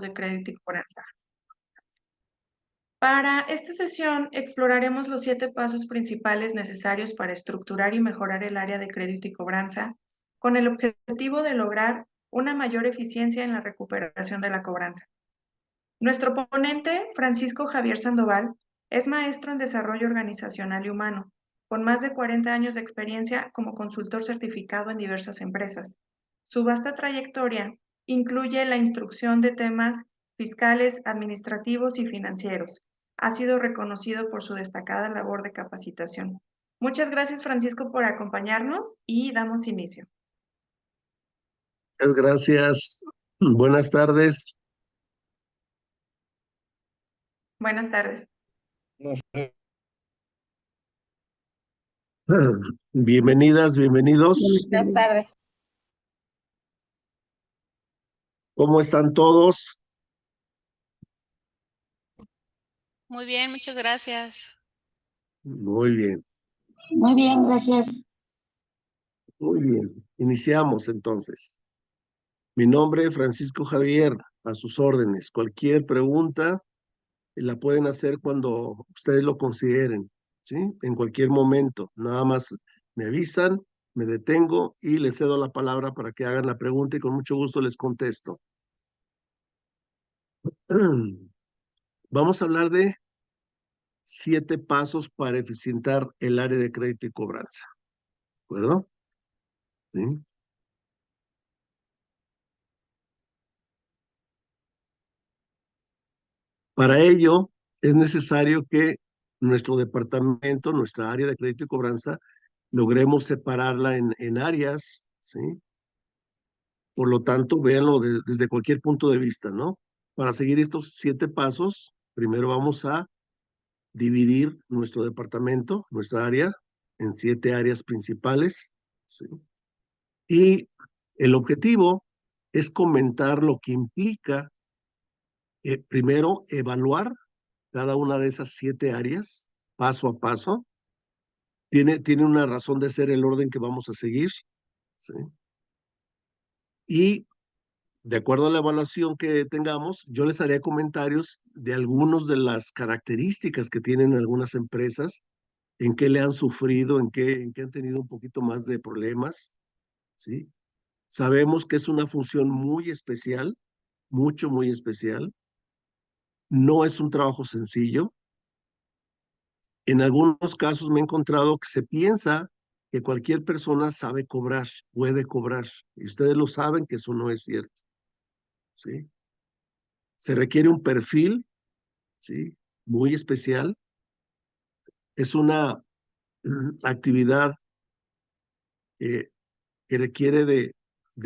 de crédito y cobranza. Para esta sesión exploraremos los 7 pasos principales necesarios para estructurar y mejorar el área de crédito y cobranza, con el objetivo de lograr una mayor eficiencia en la recuperación de la cobranza. Nuestro ponente, Francisco Javier Sandoval, es maestro en desarrollo organizacional y humano, con más de 40 años de experiencia como consultor certificado en diversas empresas. Su vasta trayectoria incluye la instrucción de temas fiscales, administrativos y financieros. Ha sido reconocido por su destacada labor de capacitación. Muchas gracias, Francisco, por acompañarnos y damos inicio. Muchas gracias. Buenas tardes. Buenas tardes. Bienvenidas, bienvenidos. Buenas tardes. ¿Cómo están todos? Muy bien, muchas gracias. Muy bien, Muy bien, gracias. muy bien. Iniciamos entonces. Mi nombre es Francisco Javier, a sus órdenes. Cualquier pregunta la pueden hacer cuando ustedes lo consideren, ¿sí? En cualquier momento. Nada más me avisan, me detengo y les cedo la palabra para que hagan la pregunta y con mucho gusto les contesto. Vamos a hablar de 7 pasos para eficientar el área de crédito y cobranza. ¿De acuerdo? ¿Sí? Para ello, es necesario que nuestro departamento, nuestra área de crédito y cobranza, logremos separarla en áreas, ¿sí? Por lo tanto, véanlo desde cualquier punto de vista, ¿no? Para seguir estos 7 pasos, primero vamos a dividir nuestro departamento, nuestra área, en 7 áreas principales, ¿sí? Y el objetivo es comentar lo que implica, primero, evaluar cada una de esas 7 áreas, paso a paso. Tiene una razón de ser el orden que vamos a seguir, ¿sí? Y de acuerdo a la evaluación que tengamos, yo les haré comentarios de algunas de las características que tienen algunas empresas, en qué le han sufrido, en qué han tenido un poquito más de problemas, ¿sí? Sabemos que es una función muy especial, muy especial. No es un trabajo sencillo. En algunos casos me he encontrado que se piensa que cualquier persona sabe cobrar, puede cobrar, y ustedes lo saben que eso no es cierto, ¿sí? Se requiere un perfil, ¿sí? Muy especial. Es una actividad que requiere de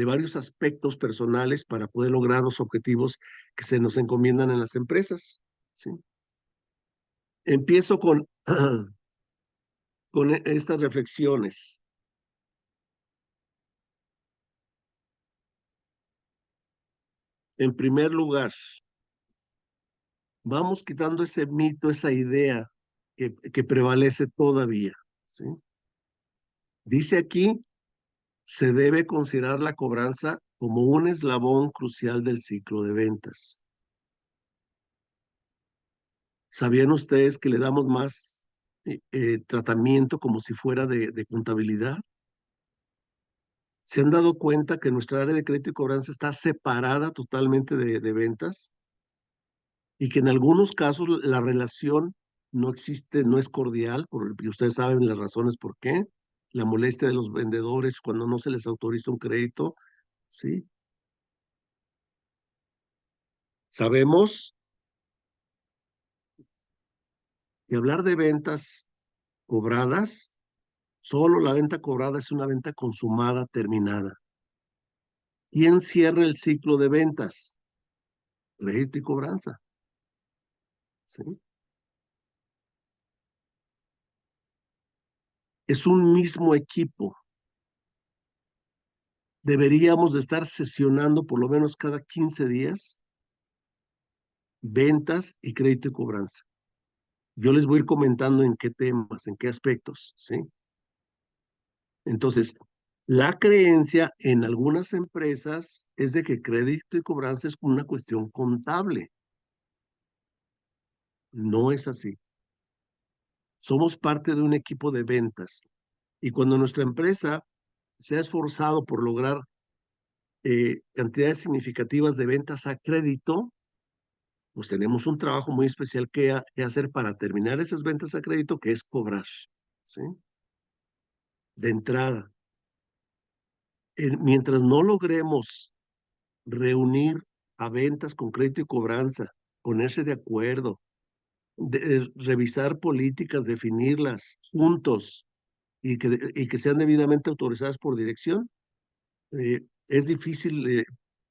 varios aspectos personales para poder lograr los objetivos que se nos encomiendan en las empresas, ¿sí? Empiezo con estas reflexiones. En primer lugar, vamos quitando ese mito, esa idea que prevalece todavía, ¿sí? Dice aquí, se debe considerar la cobranza como un eslabón crucial del ciclo de ventas. ¿Sabían ustedes que le damos más tratamiento como si fuera de contabilidad? ¿Se han dado cuenta que nuestra área de crédito y cobranza está separada totalmente de ventas? Y que en algunos casos la relación no existe, no es cordial, porque ustedes saben las razones por qué. La molestia de los vendedores cuando no se les autoriza un crédito, ¿sí? Sabemos que hablar de ventas cobradas, solo la venta cobrada es una venta consumada, terminada. ¿Quién cierra el ciclo de ventas? Crédito y cobranza, ¿sí? Es un mismo equipo. Deberíamos de estar sesionando por lo menos cada 15 días ventas y crédito y cobranza. Yo les voy a ir comentando en qué temas, en qué aspectos, ¿sí? Entonces, La creencia en algunas empresas es de que crédito y cobranza es una cuestión contable. No es así. Somos parte de un equipo de ventas y cuando nuestra empresa se ha esforzado por lograr cantidades significativas de ventas a crédito, pues tenemos un trabajo muy especial que hacer para terminar esas ventas a crédito, que es cobrar, ¿sí? De entrada. Mientras no logremos reunir a ventas con crédito y cobranza, ponerse de acuerdo, revisar políticas, definirlas juntos y que sean debidamente autorizadas por dirección, es difícil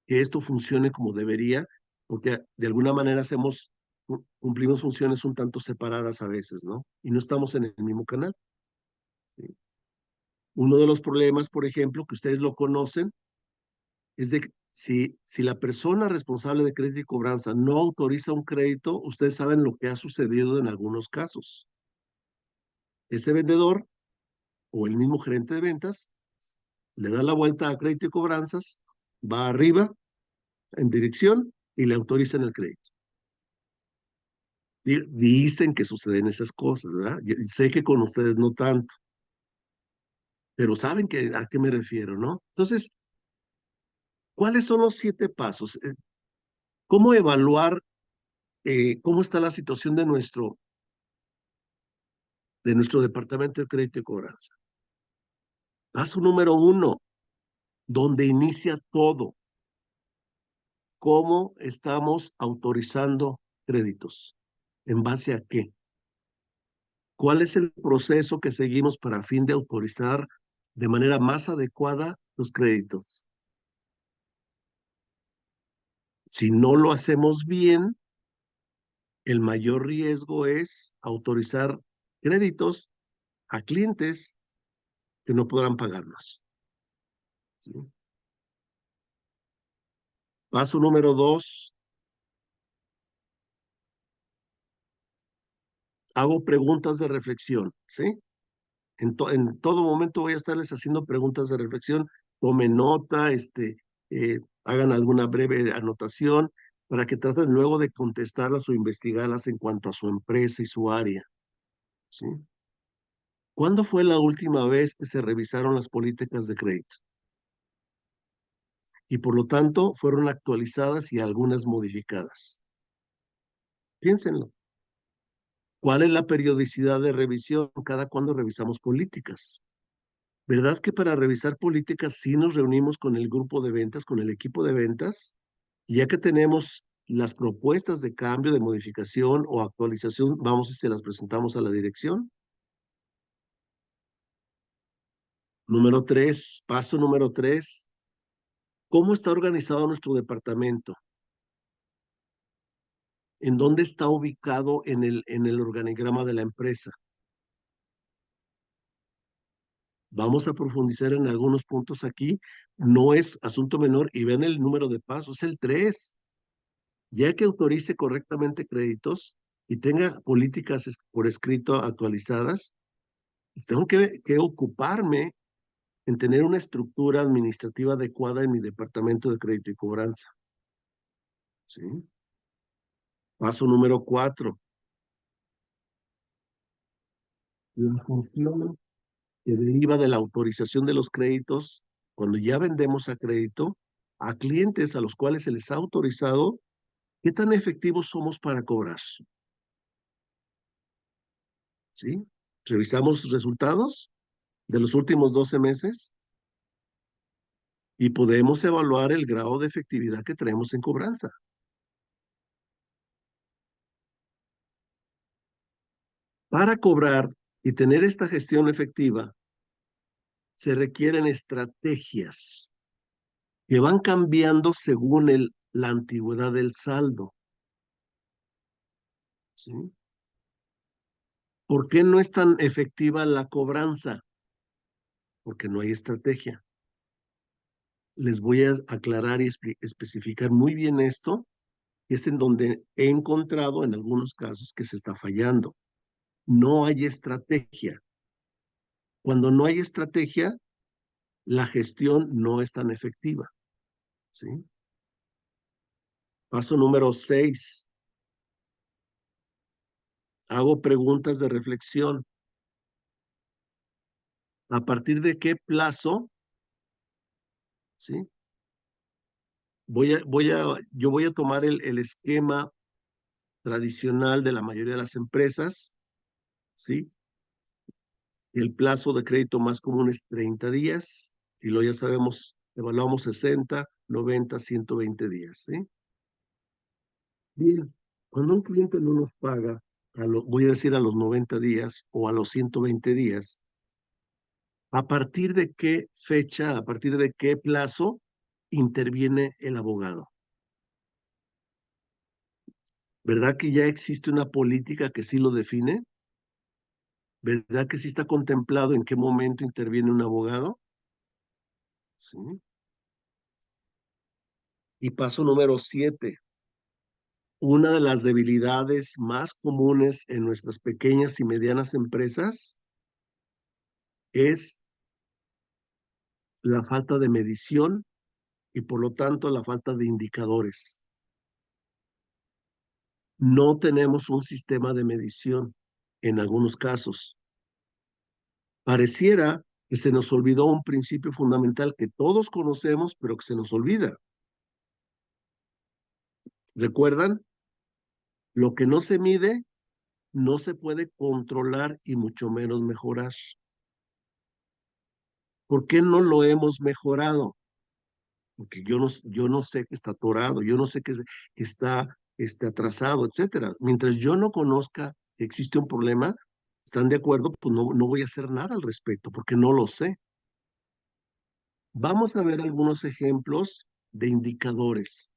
que esto funcione como debería, porque de alguna manera cumplimos funciones un tanto separadas a veces, ¿no? Y no estamos en el mismo canal. ¿Sí? Uno de los problemas, por ejemplo, que ustedes lo conocen, es de que si la persona responsable de crédito y cobranza no autoriza un crédito, ustedes saben lo que ha sucedido en algunos casos. Ese vendedor o el mismo gerente de ventas le da la vuelta a crédito y cobranzas, va arriba en dirección y le autorizan el crédito. Dicen que suceden esas cosas, ¿verdad? Sé que con ustedes no tanto, pero saben a qué me refiero, ¿no? Entonces, ¿cuáles son los 7 pasos? ¿Cómo evaluar cómo está la situación de nuestro departamento de crédito y cobranza? Paso número 1, donde inicia todo. ¿Cómo estamos autorizando créditos? ¿En base a qué? ¿Cuál es el proceso que seguimos para fin de autorizar de manera más adecuada los créditos? Si no lo hacemos bien, el mayor riesgo es autorizar créditos a clientes que no podrán pagarnos. ¿Sí? Paso número 2, hago preguntas de reflexión, ¿sí? En todo momento voy a estarles haciendo preguntas de reflexión, tomen nota, hagan alguna breve anotación para que traten luego de contestarlas o investigarlas en cuanto a su empresa y su área, ¿sí? ¿Cuándo fue la última vez que se revisaron las políticas de crédito? Y por lo tanto fueron actualizadas y algunas modificadas. Piénsenlo. ¿Cuál es la periodicidad de revisión? ¿Cada cuándo revisamos políticas? ¿Verdad que para revisar políticas sí nos reunimos con el grupo de ventas, con el equipo de ventas? Y ya que tenemos las propuestas de cambio, de modificación o actualización, vamos y se las presentamos a la dirección. Número 3, paso número 3, ¿cómo está organizado nuestro departamento? ¿En dónde está ubicado en el organigrama de la empresa? Vamos a profundizar en algunos puntos aquí. No es asunto menor y ven el número de pasos, es el 3. Ya que autorice correctamente créditos y tenga políticas por escrito actualizadas, pues tengo que ocuparme en tener una estructura administrativa adecuada en mi departamento de crédito y cobranza. ¿Sí? Paso número 4. La función que deriva de la autorización de los créditos, cuando ya vendemos a crédito, a clientes a los cuales se les ha autorizado, ¿qué tan efectivos somos para cobrar? ¿Sí? Revisamos resultados de los últimos 12 meses y podemos evaluar el grado de efectividad que tenemos en cobranza. Para cobrar y tener esta gestión efectiva, se requieren estrategias que van cambiando según la antigüedad del saldo. ¿Sí? ¿Por qué no es tan efectiva la cobranza? Porque no hay estrategia. Les voy a aclarar y especificar muy bien esto, que es en donde he encontrado en algunos casos que se está fallando. No hay estrategia. Cuando no hay estrategia, la gestión no es tan efectiva, ¿sí? Paso número 6. Hago preguntas de reflexión. ¿A partir de qué plazo, sí? Yo voy a tomar el esquema tradicional de la mayoría de las empresas, ¿sí? El plazo de crédito más común es 30 días y lo ya sabemos, evaluamos 60, 90, 120 días, ¿sí? Bien, cuando un cliente no nos paga, voy a decir a los 90 días o a los 120 días, ¿a partir de qué fecha, a partir de qué plazo interviene el abogado? ¿Verdad que ya existe una política que sí lo define? ¿Verdad que sí está contemplado en qué momento interviene un abogado? Sí. Y paso número 7. Una de las debilidades más comunes en nuestras pequeñas y medianas empresas es la falta de medición y por lo tanto la falta de indicadores. No tenemos un sistema de medición en algunos casos. Pareciera que se nos olvidó un principio fundamental que todos conocemos, pero que se nos olvida. ¿Recuerdan? Lo que no se mide no se puede controlar y mucho menos mejorar. ¿Por qué no lo hemos mejorado? Porque yo no sé que está atorado, yo no sé que está atrasado, etcétera. Mientras yo no conozca que existe un problema, ¿están de acuerdo? Pues no voy a hacer nada al respecto, porque no lo sé. Vamos a ver algunos ejemplos de indicadores.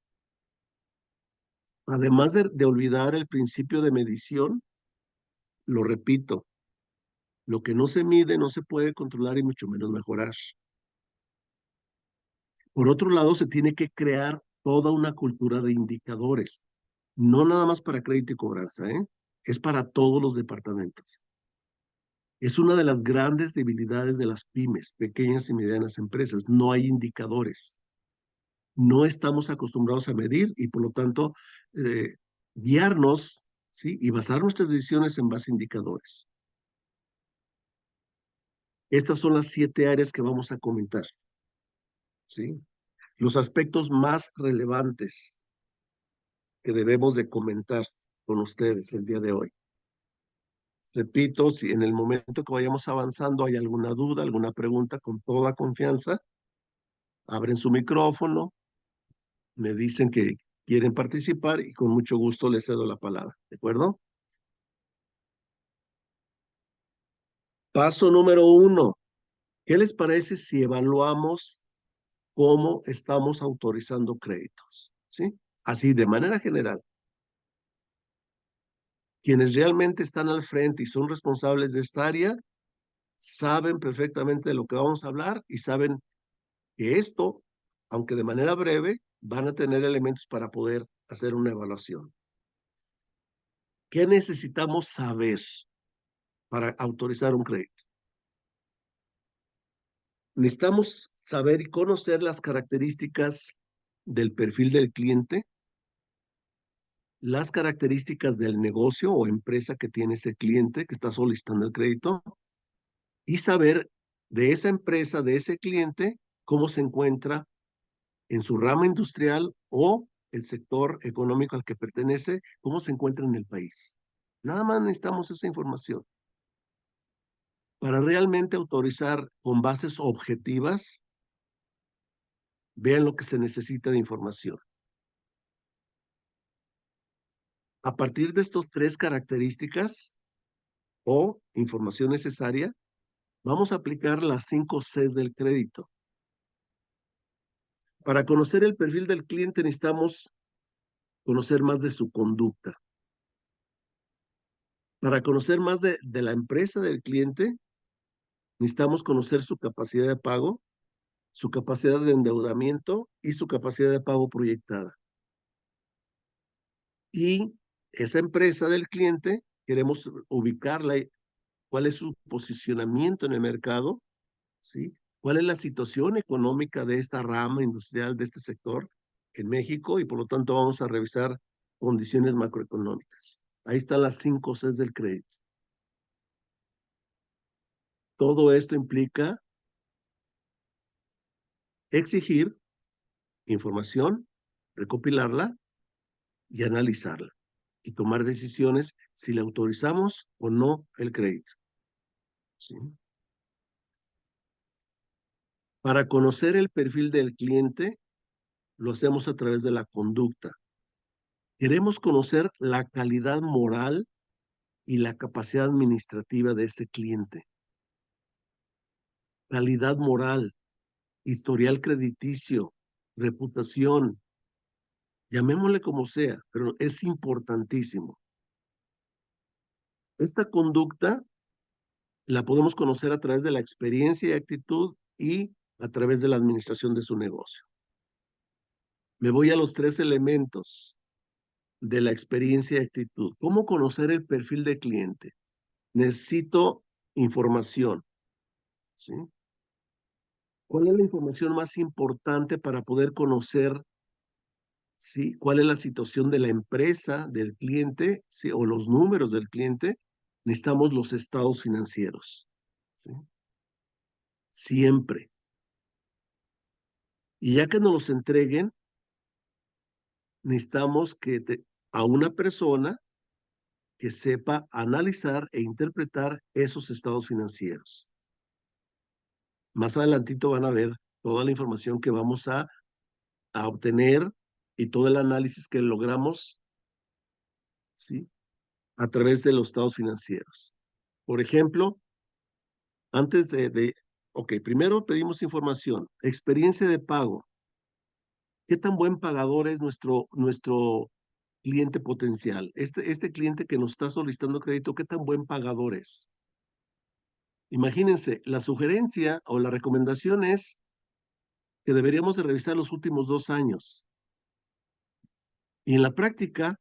Además de olvidar el principio de medición, lo repito, lo que no se mide no se puede controlar y mucho menos mejorar. Por otro lado, se tiene que crear toda una cultura de indicadores, no nada más para crédito y cobranza, ¿eh? Es para todos los departamentos. Es una de las grandes debilidades de las pymes, pequeñas y medianas empresas. No hay indicadores. No estamos acostumbrados a medir y por lo tanto guiarnos, ¿sí? Y basar nuestras decisiones en base a indicadores. Estas son las 7 áreas que vamos a comentar, ¿sí? Los aspectos más relevantes que debemos de comentar con ustedes el día de hoy. Repito, si en el momento que vayamos avanzando hay alguna duda, alguna pregunta, con toda confianza, abren su micrófono, me dicen que quieren participar y con mucho gusto les cedo la palabra, ¿de acuerdo? Paso número 1. ¿Qué les parece si evaluamos cómo estamos autorizando créditos? ¿Sí? Así, de manera general. Quienes realmente están al frente y son responsables de esta área, saben perfectamente de lo que vamos a hablar y saben que esto, aunque de manera breve, van a tener elementos para poder hacer una evaluación. ¿Qué necesitamos saber para autorizar un crédito? Necesitamos saber y conocer las características del perfil del cliente, las características del negocio o empresa que tiene ese cliente que está solicitando el crédito y saber de esa empresa, de ese cliente, cómo se encuentra en su rama industrial o el sector económico al que pertenece, cómo se encuentra en el país. Nada más necesitamos esa información. Para realmente autorizar con bases objetivas, vean lo que se necesita de información. A partir de estas 3 características o información necesaria, vamos a aplicar las 5 Cs del crédito. Para conocer el perfil del cliente necesitamos conocer más de su conducta. Para conocer más de la empresa del cliente, necesitamos conocer su capacidad de pago, su capacidad de endeudamiento y su capacidad de pago proyectada. Y esa empresa del cliente, queremos ubicarla, cuál es su posicionamiento en el mercado, ¿sí? cuál es la situación económica de esta rama industrial, de este sector en México, y por lo tanto vamos a revisar condiciones macroeconómicas. Ahí están las 5 Cs del crédito. Todo esto implica exigir información, recopilarla y analizarla, y tomar decisiones si le autorizamos o no el crédito. ¿Sí? Para conocer el perfil del cliente, lo hacemos a través de la conducta. Queremos conocer la calidad moral y la capacidad administrativa de ese cliente. Calidad moral, historial crediticio, reputación, llamémosle como sea, pero es importantísimo. Esta conducta la podemos conocer a través de la experiencia y actitud y a través de la administración de su negocio. Me voy a los 3 elementos de la experiencia y actitud. ¿Cómo conocer el perfil de cliente? Necesito información, ¿sí? ¿Cuál es la información más importante para poder conocer, ¿sí?, cuál es la situación de la empresa, del cliente, ¿sí?, o los números del cliente? Necesitamos los estados financieros, ¿sí? Siempre. Y ya que nos los entreguen, necesitamos a una persona que sepa analizar e interpretar esos estados financieros. Más adelantito van a ver toda la información que vamos a obtener y todo el análisis que logramos, ¿sí?, a través de los estados financieros. Por ejemplo, antes ok, primero pedimos información, experiencia de pago. ¿Qué tan buen pagador es nuestro cliente potencial? Este cliente que nos está solicitando crédito, ¿qué tan buen pagador es? Imagínense, la sugerencia o la recomendación es que deberíamos de revisar los últimos 2 años. Y en la práctica,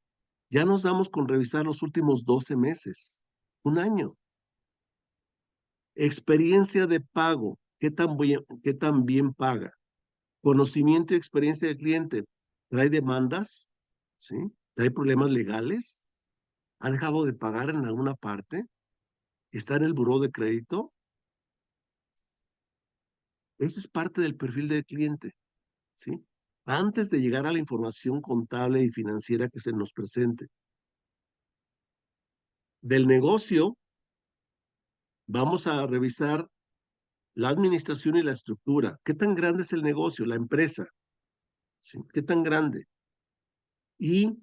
ya nos damos con revisar los últimos 12 meses, un año. Experiencia de pago, ¿qué tan bien paga? Conocimiento y experiencia del cliente, ¿trae demandas? ¿Sí? ¿Trae problemas legales? ¿Ha dejado de pagar en alguna parte? ¿Está en el buró de crédito? Ese es parte del perfil del cliente, ¿sí? Antes de llegar a la información contable y financiera que se nos presente. Del negocio, vamos a revisar la administración y la estructura. ¿Qué tan grande es el negocio, la empresa? ¿Sí? ¿Qué tan grande? Y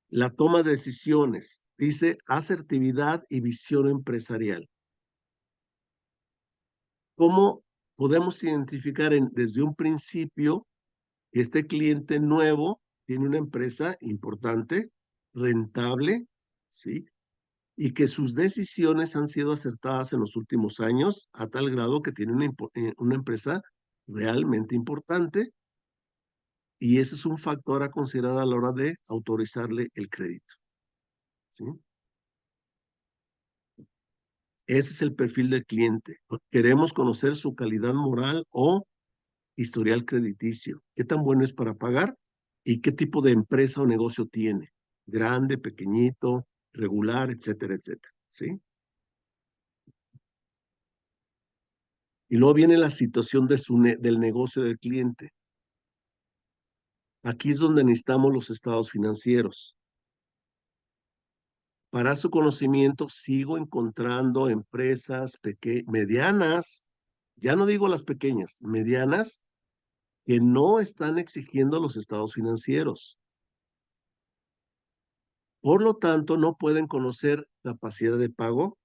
la toma de decisiones. Dice asertividad y visión empresarial. ¿Cómo podemos identificar desde un principio que este cliente nuevo tiene una empresa importante, rentable, ¿sí?, y que sus decisiones han sido acertadas en los últimos años a tal grado que tiene una empresa realmente importante, y ese es un factor a considerar a la hora de autorizarle el crédito, ¿sí? Ese es el perfil del cliente. Queremos conocer su calidad moral o historial crediticio. ¿Qué tan bueno es para pagar? ¿Y qué tipo de empresa o negocio tiene? Grande, pequeñito, regular, etcétera, etcétera, ¿sí? Y luego viene la situación del negocio del cliente. Aquí es donde necesitamos los estados financieros. Para su conocimiento, sigo encontrando empresas medianas, ya no digo las pequeñas, medianas, que no están exigiendo los estados financieros. Por lo tanto, no pueden conocer capacidad de pago,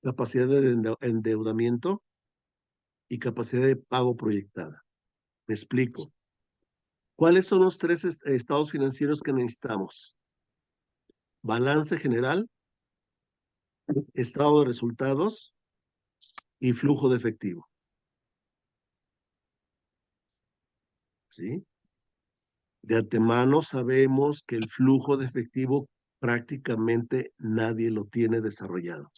capacidad de endeudamiento y capacidad de pago proyectada. Me explico. ¿Cuáles son los 3 estados financieros que necesitamos? Balance general, estado de resultados y flujo de efectivo. ¿Sí? De antemano sabemos que el flujo de efectivo prácticamente nadie lo tiene desarrollado.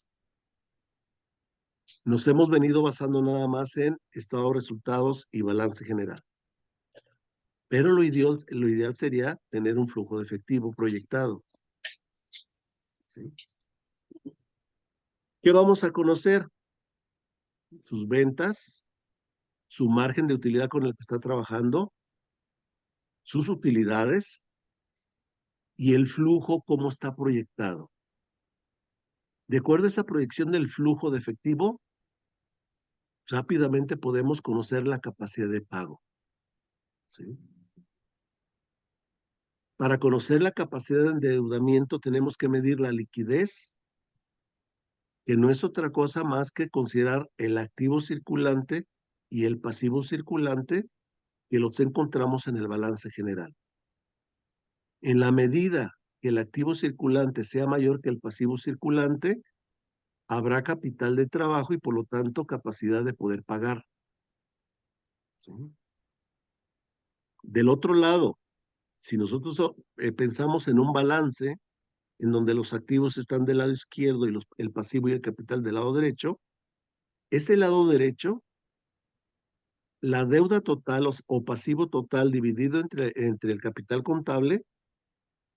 Nos hemos venido basando nada más en estado de resultados y balance general. Pero lo ideal sería tener un flujo de efectivo proyectado. ¿Sí? ¿Qué vamos a conocer? Sus ventas, su margen de utilidad con el que está trabajando, sus utilidades y el flujo, cómo está proyectado. De acuerdo a esa proyección del flujo de efectivo, rápidamente podemos conocer la capacidad de pago. ¿Sí? Para conocer la capacidad de endeudamiento tenemos que medir la liquidez, que no es otra cosa más que considerar el activo circulante y el pasivo circulante que los encontramos en el balance general. En la medida que el activo circulante sea mayor que el pasivo circulante, habrá capital de trabajo y por lo tanto capacidad de poder pagar. ¿Sí? Del otro lado, si nosotros pensamos en un balance en donde los activos están del lado izquierdo y el pasivo y el capital del lado derecho, ese lado derecho, la deuda total o pasivo total dividido entre el capital contable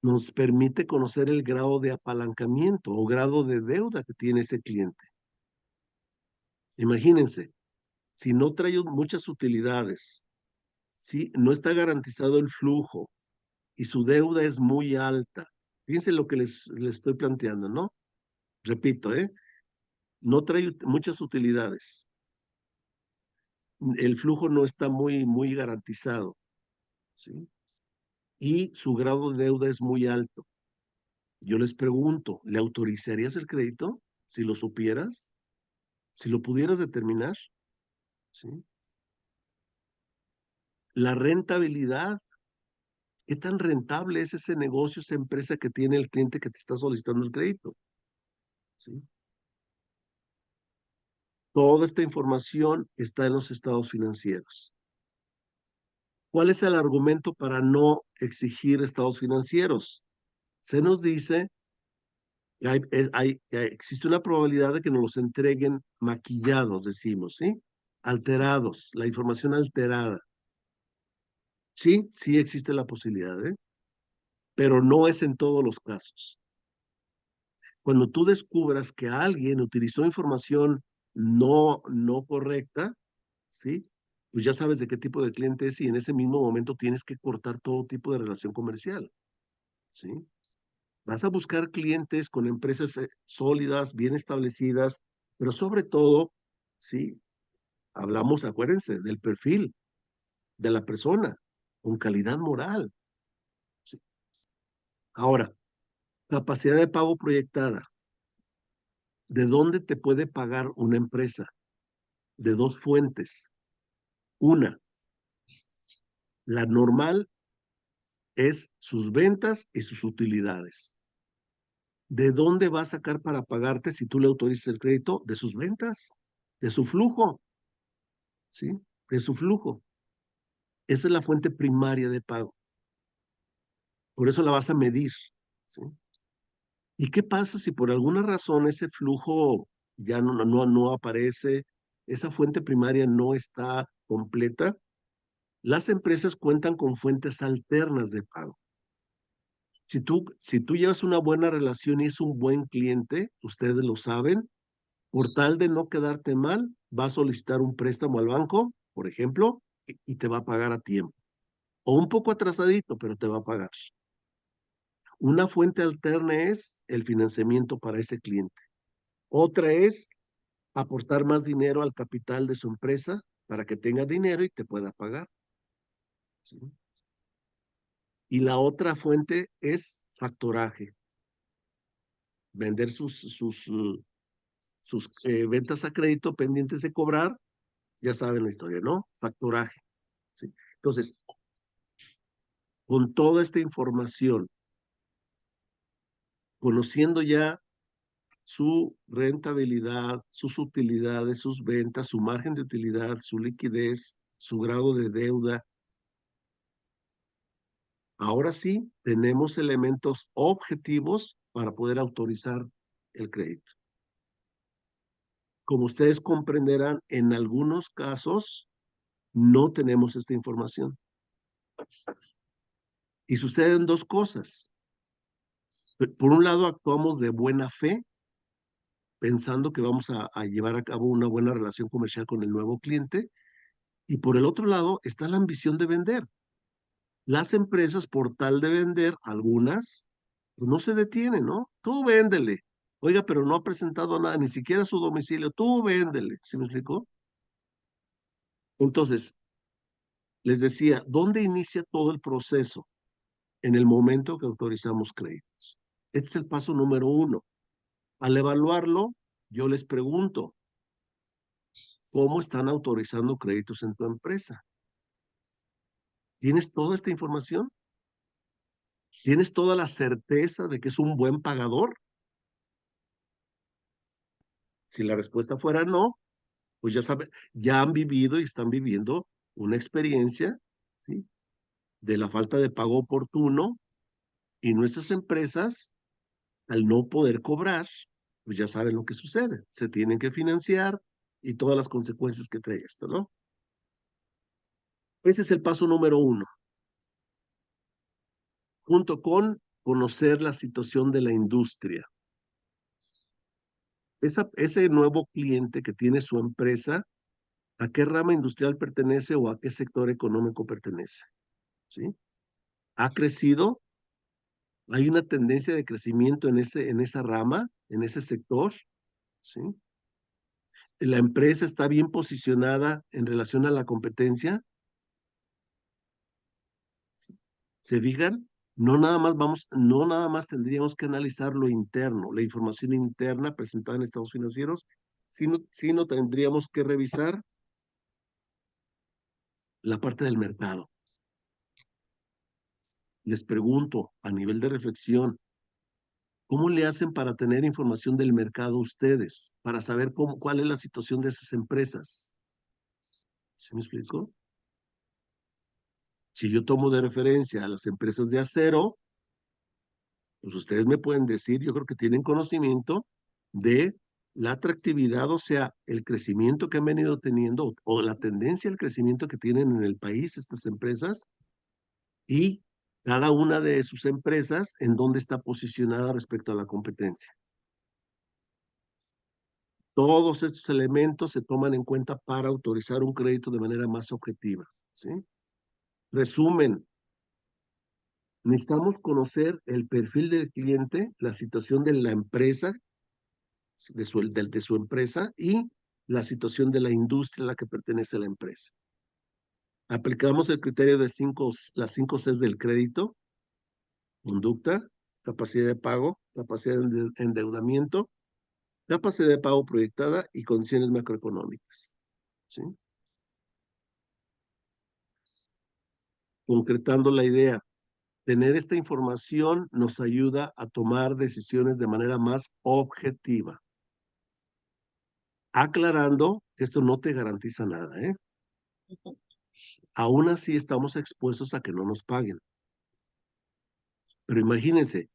nos permite conocer el grado de apalancamiento o grado de deuda que tiene ese cliente. Imagínense, si no trae muchas utilidades, si no está garantizado el flujo y su deuda es muy alta, fíjense lo que les estoy planteando, ¿no? Repito, no trae muchas utilidades. El flujo no está muy garantizado, ¿sí? Y su grado de deuda es muy alto. Yo les pregunto, ¿le autorizarías el crédito si lo supieras? Si lo pudieras determinar, ¿sí? La rentabilidad, ¿qué tan rentable es ese negocio, esa empresa que tiene el cliente que te está solicitando el crédito? ¿Sí? Toda esta información está en los estados financieros. ¿Cuál es el argumento para no exigir estados financieros? Se nos dice que existe una probabilidad de que nos los entreguen maquillados, decimos, ¿sí? Alterados, la información alterada. Sí, sí existe la posibilidad, pero no es en todos los casos. Cuando tú descubras que alguien utilizó información no correcta, ¿sí? Pues ya sabes de qué tipo de cliente es y en ese mismo momento tienes que cortar todo tipo de relación comercial, ¿sí? Vas a buscar clientes con empresas sólidas, bien establecidas, pero sobre todo, ¿sí? Hablamos, acuérdense, del perfil de la persona, con calidad moral, ¿sí? Ahora, capacidad de pago proyectada. ¿De dónde te puede pagar una empresa? De dos fuentes. Una, la normal es sus ventas y sus utilidades. ¿De dónde va a sacar para pagarte si tú le autorizas el crédito? De sus ventas, de su flujo, ¿sí? De su flujo. Esa es la fuente primaria de pago. Por eso la vas a medir, ¿sí? ¿Y qué pasa si por alguna razón ese flujo ya no aparece, esa fuente primaria no está completa? Las empresas cuentan con fuentes alternas de pago. Si tú llevas una buena relación y es un buen cliente, ustedes lo saben, por tal de no quedarte mal, va a solicitar un préstamo al banco, por ejemplo, y te va a pagar a tiempo. O un poco atrasadito, pero te va a pagar. Una fuente alterna es el financiamiento para ese cliente. Otra es aportar más dinero al capital de su empresa para que tenga dinero y te pueda pagar, ¿sí? Y la otra fuente es factoraje. Vender sus ventas a crédito pendientes de cobrar, ya saben la historia, ¿no? Factoraje, ¿sí? Entonces, con toda esta información, conociendo ya su rentabilidad, sus utilidades, sus ventas, su margen de utilidad, su liquidez, su grado de deuda, ahora sí tenemos elementos objetivos para poder autorizar el crédito. como ustedes comprenderán, en algunos casos no tenemos esta información. Y suceden dos cosas. Por un lado, actuamos de buena fe, pensando que vamos a llevar a cabo una buena relación comercial con el nuevo cliente. Y por el otro lado, está la ambición de vender. Las empresas, por tal de vender, algunas, pues no se detienen, ¿no? Tú véndele. Oiga, pero no ha presentado nada, ni siquiera su domicilio. Tú véndele. ¿Sí me explicó? Entonces, les decía, ¿dónde inicia todo el proceso? En el momento que autorizamos créditos. Este es el paso número 1. Al evaluarlo, yo les pregunto, ¿cómo están autorizando créditos en tu empresa? ¿Tienes toda esta información? ¿Tienes toda la certeza de que es un buen pagador? Si la respuesta fuera no, pues ya saben, ya han vivido y están viviendo una experiencia, ¿sí?, de la falta de pago oportuno, y nuestras empresas, al no poder cobrar, pues ya saben lo que sucede. Se tienen que financiar y todas las consecuencias que trae esto, ¿no? Ese es el paso número 1, junto con conocer la situación de la industria. Ese nuevo cliente que tiene su empresa, ¿a qué rama industrial pertenece o a qué sector económico pertenece? ¿Sí? ¿Ha crecido? ¿Hay una tendencia de crecimiento en esa rama, en ese sector? ¿Sí? ¿La empresa está bien posicionada en relación a la competencia? ¿Se fijan? No nada más tendríamos que analizar lo interno, la información interna presentada en estados financieros, sino tendríamos que revisar la parte del mercado. Les pregunto, a nivel de reflexión, ¿cómo le hacen para tener información del mercado ustedes? Para saber cuál es la situación de esas empresas. ¿Sí me explico? Si yo tomo de referencia a las empresas de acero, pues ustedes me pueden decir, yo creo que tienen conocimiento de la atractividad, o sea, el crecimiento que han venido teniendo o la tendencia al crecimiento que tienen en el país estas empresas, y cada una de sus empresas en dónde está posicionada respecto a la competencia. Todos estos elementos se toman en cuenta para autorizar un crédito de manera más objetiva, ¿sí? Resumen, necesitamos conocer el perfil del cliente, la situación de la empresa, de su empresa, y la situación de la industria a la que pertenece la empresa. Aplicamos el criterio de las 5 Cs del crédito: conducta, capacidad de pago, capacidad de endeudamiento, capacidad de pago proyectada y condiciones macroeconómicas, ¿sí? Concretando la idea, tener esta información nos ayuda a tomar decisiones de manera más objetiva. Aclarando que esto no te garantiza nada, ¿eh? Aún así estamos expuestos a que no nos paguen. Pero imagínense,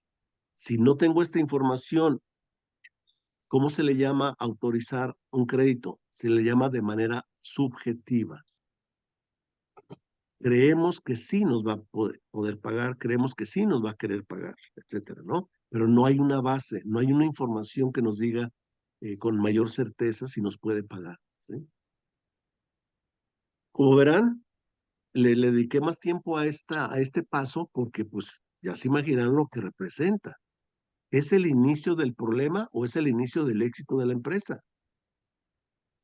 si no tengo esta información, ¿cómo se le llama autorizar un crédito? Se le llama de manera subjetiva. Creemos que sí nos va a poder pagar, creemos que sí nos va a querer pagar, etcétera, ¿no? Pero no hay una base, no hay una información que nos diga con mayor certeza si nos puede pagar, ¿sí? Como verán, le dediqué más tiempo a este paso porque pues ya se imaginan lo que representa. ¿Es el inicio del problema o es el inicio del éxito de la empresa?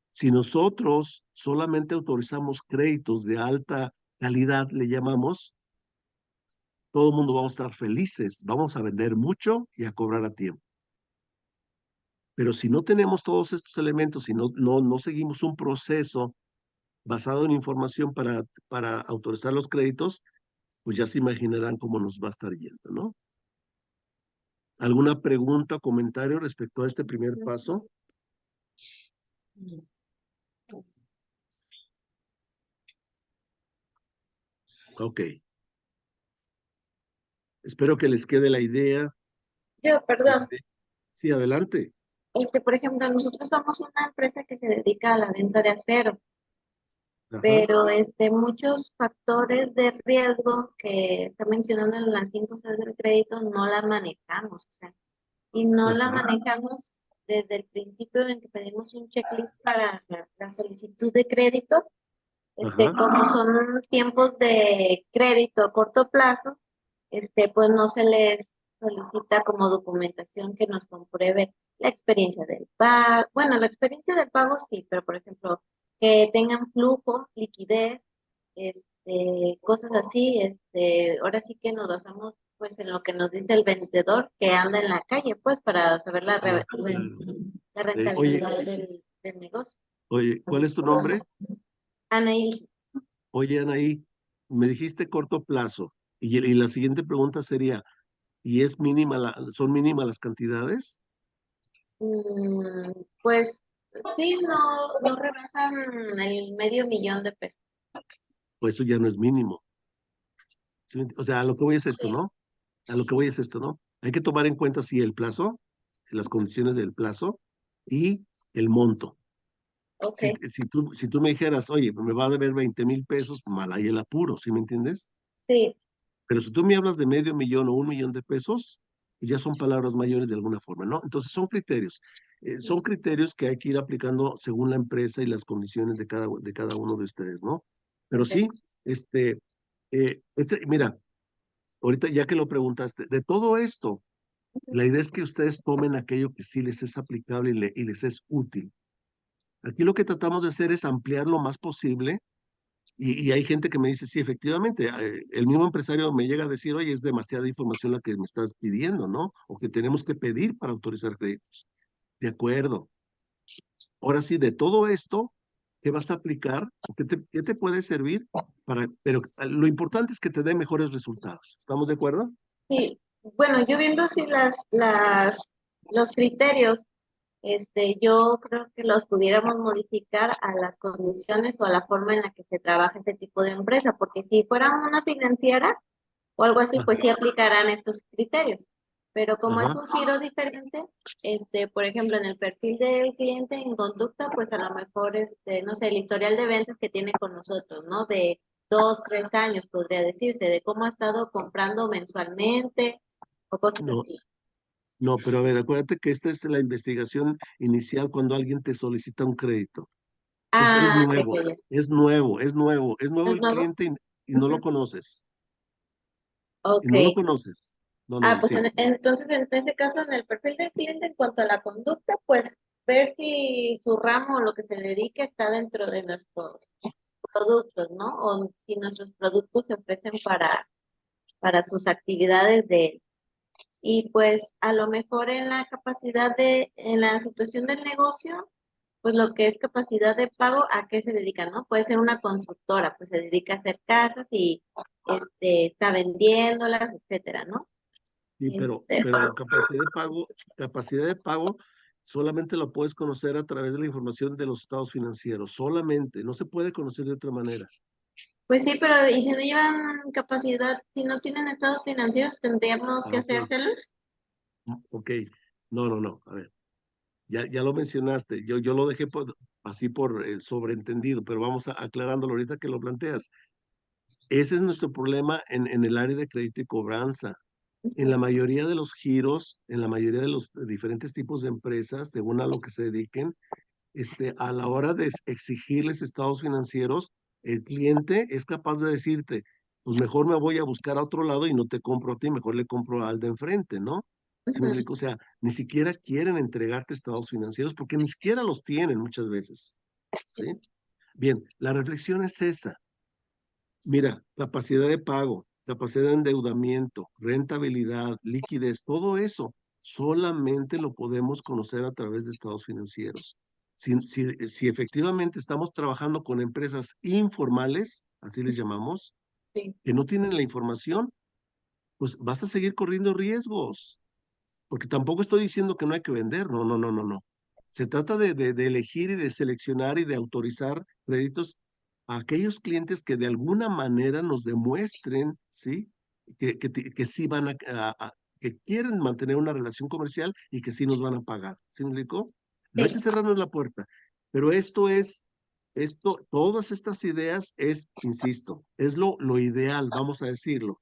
Si nosotros solamente autorizamos créditos de alta calidad, le llamamos, todo el mundo vamos a estar felices, vamos a vender mucho y a cobrar a tiempo. Pero si no tenemos todos estos elementos y no seguimos un proceso basado en información para autorizar los créditos, pues ya se imaginarán cómo nos va a estar yendo, ¿no? ¿Alguna pregunta o comentario respecto a este primer paso? Ok. Espero que les quede la idea. Yo, perdón, Sí, adelante. Por ejemplo, nosotros somos una empresa que se dedica a la venta de acero, Ajá, pero muchos factores de riesgo que está mencionando en las 5 Cs del crédito no la manejamos, o sea, y no la ajá, manejamos desde el principio en que pedimos un checklist para la solicitud de crédito. ajá. Como son tiempos de crédito a corto plazo, pues no se les solicita como documentación que nos compruebe la experiencia del pago. Bueno, la experiencia del pago sí, pero por ejemplo, que tengan flujo, liquidez, cosas así, ahora sí que nos basamos pues en lo que nos dice el vendedor que anda en la calle, pues para saber la, Ah, claro. la Oye, rentabilidad del negocio. ¿cuál es tu nombre? Anaí, Oye, Anaí, me dijiste corto plazo. Y la siguiente pregunta sería, ¿y es mínima son mínimas las cantidades? pues sí, no rebasan el $500,000 de pesos. Pues eso ya no es mínimo. O sea, a lo que voy es esto, Sí. ¿no? A lo que voy es esto, ¿no? Hay que tomar en cuenta si el plazo, las condiciones del plazo y el monto. Ok, Si tú me dijeras, oye, me va a deber 20,000 pesos, mal hay el apuro, ¿sí me entiendes? sí, Pero si tú me hablas de 500,000 o 1,000,000 de pesos, ya son palabras mayores de alguna forma, ¿no? Entonces son criterios. Son criterios que hay que ir aplicando según la empresa y las condiciones de cada uno de ustedes, ¿no? Pero ok. sí, mira, ahorita ya que lo preguntaste, de todo esto, la idea es que ustedes tomen aquello que sí les es aplicable y les es útil. Aquí lo que tratamos de hacer es ampliar lo más posible y hay gente que me dice, sí, efectivamente, el mismo empresario me llega a decir, oye, es demasiada información la que me estás pidiendo, ¿no? O que tenemos que pedir para autorizar créditos. De acuerdo. Ahora sí, de todo esto, ¿qué vas a aplicar? ¿Qué te puede servir? Pero lo importante es que te dé mejores resultados. ¿Estamos de acuerdo? Sí, bueno, yo viendo si los criterios, yo creo que los pudiéramos modificar a las condiciones o a la forma en la que se trabaja este tipo de empresa, porque si fuera una financiera o algo así, pues Ajá, sí aplicarán estos criterios. Pero como es ajá. un giro diferente, por ejemplo, en el perfil del cliente en conducta, pues a lo mejor, no sé, el historial de ventas que tiene con nosotros, ¿no? De 2, 3 años, podría decirse, de cómo ha estado comprando mensualmente o cosas No, así. no, pero a ver, acuérdate que esta es la investigación inicial cuando alguien te solicita un crédito. Es Ah, ok, nuevo, ok, ya. es nuevo ¿Es el nuevo? cliente y no lo Ujú. conoces. Y Ok. no lo conoces. No, no, Ah, no, pues sí. entonces en ese caso, en el perfil del cliente, en cuanto a la conducta, pues ver si su ramo o lo que se dedique está dentro de nuestros productos, ¿no? O si nuestros productos se ofrecen para sus actividades de él. Y pues a lo mejor en la situación del negocio, pues lo que es capacidad de pago, ¿a qué se dedica, no? Puede ser una constructora, pues se dedica a hacer casas y está vendiéndolas, etcétera, ¿no? Sí, pero, Este, pero capacidad de pago solamente lo puedes conocer a través de la información de los estados financieros. Solamente. No se puede conocer de otra manera. pues sí, pero ¿y si no llevan capacidad, si no tienen estados financieros, tendríamos que Ah, ok. hacérselos? Ok. No, no, no. A ver. Ya lo mencionaste. Yo lo dejé así por sobreentendido, pero vamos aclarándolo ahorita que lo planteas. Ese es nuestro problema en el área de crédito y cobranza. En la Ujú. mayoría de los giros, en la mayoría de los diferentes tipos de empresas, según a lo que se dediquen, a la hora de exigirles estados financieros, el cliente es capaz de decirte, pues mejor me voy a buscar a otro lado y no te compro a ti, mejor le compro al de enfrente, ¿no? ¿Sí me Ujú. explico? O sea, ni siquiera quieren entregarte estados financieros porque ni siquiera los tienen muchas veces, ¿sí? Bien, la reflexión es esa. Mira, capacidad de pago, capacidad de endeudamiento, rentabilidad, liquidez, todo eso solamente lo podemos conocer a través de estados financieros. Si efectivamente estamos trabajando con empresas informales, así les llamamos, Sí. que no tienen la información, pues vas a seguir corriendo riesgos, porque tampoco estoy diciendo que no hay que vender, no, no, no, no, no. Se trata de elegir y de seleccionar y de autorizar créditos a aquellos clientes que de alguna manera nos demuestren, ¿sí? Que sí van que quieren mantener una relación comercial y que sí nos van a pagar. ¿Sí me explicó? No hay que cerrarnos la puerta, pero todas estas ideas insisto, es lo ideal, vamos a decirlo,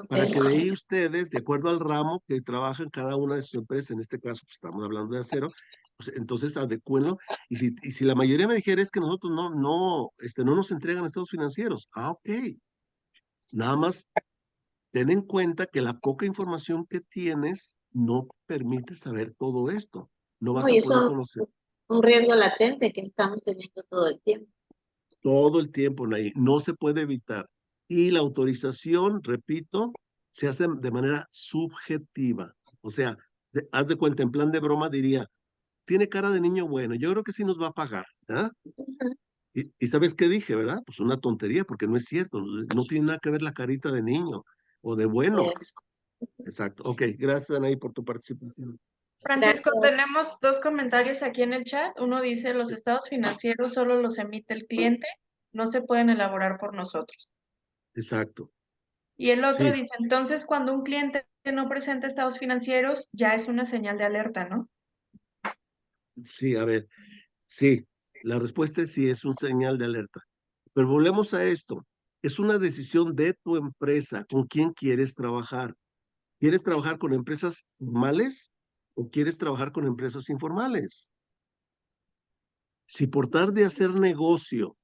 para que de ahí ustedes, de acuerdo al ramo que trabajan cada una de sus empresas, en este caso pues, estamos hablando de acero, pues, entonces adecúenlo, y si la mayoría me dijera es que nosotros no nos entregan estados financieros, ok, nada más ten en cuenta que la poca información que tienes no permite saber todo esto, no No, vas y a es poder conocer un riesgo latente que estamos teniendo todo el tiempo. todo el tiempo, Nay, no se puede evitar. Y la autorización, repito, se hace de manera subjetiva. O sea, haz de cuenta, en plan de broma diría, tiene cara de niño bueno, yo creo que sí nos va a pagar. ¿Ah? Ujú. Y ¿sabes qué dije, verdad? Pues una tontería, porque no es cierto, no tiene nada que ver la carita de niño o de bueno. Exacto. Ok, gracias, Anaí, por tu participación. Francisco, Gracias. tenemos dos comentarios aquí en el chat. Uno dice, los estados financieros solo los emite el cliente, no se pueden elaborar por nosotros. Exacto. Y el otro Sí, dice, entonces cuando un cliente no presenta estados financieros, ya es una señal de alerta, ¿no? sí, a ver, sí, la respuesta es sí, es un señal de alerta. Pero volvemos a esto. Es una decisión de tu empresa, con quién quieres trabajar. ¿Quieres trabajar con empresas formales o quieres trabajar con empresas informales? Si por tal de hacer negocio,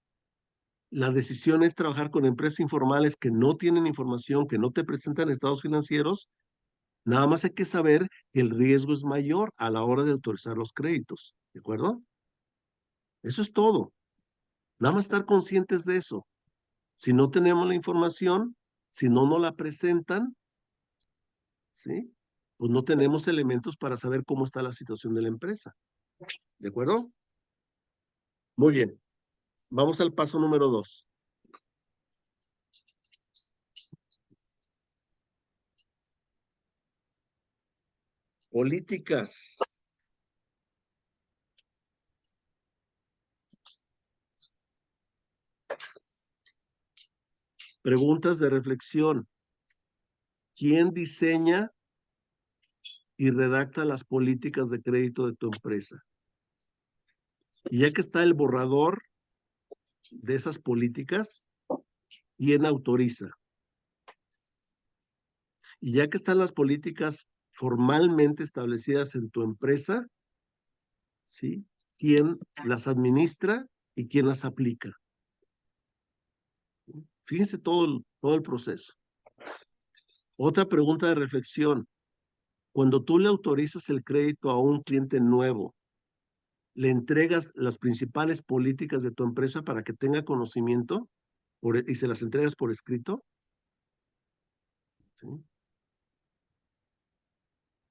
la decisión es trabajar con empresas informales que no tienen información, que no te presentan estados financieros, nada más hay que saber que el riesgo es mayor a la hora de autorizar los créditos. ¿De acuerdo? Eso es todo. Nada más estar conscientes de eso. Si no tenemos la información, si no nos la presentan, ¿sí? Pues no tenemos elementos para saber cómo está la situación de la empresa. ¿De acuerdo? Muy bien. Vamos al paso número 2. Políticas. Preguntas de reflexión. ¿Quién diseña y redacta las políticas de crédito de tu empresa? Y ya que está el borrador de esas políticas, ¿quién autoriza? Y ya que están las políticas formalmente establecidas en tu empresa, ¿sí? ¿Quién las administra y quién las aplica? Fíjense todo el proceso. Otra pregunta de reflexión. Cuando tú le autorizas el crédito a un cliente nuevo, ¿le entregas las principales políticas de tu empresa para que tenga conocimiento y se las entregas por escrito? ¿Sí?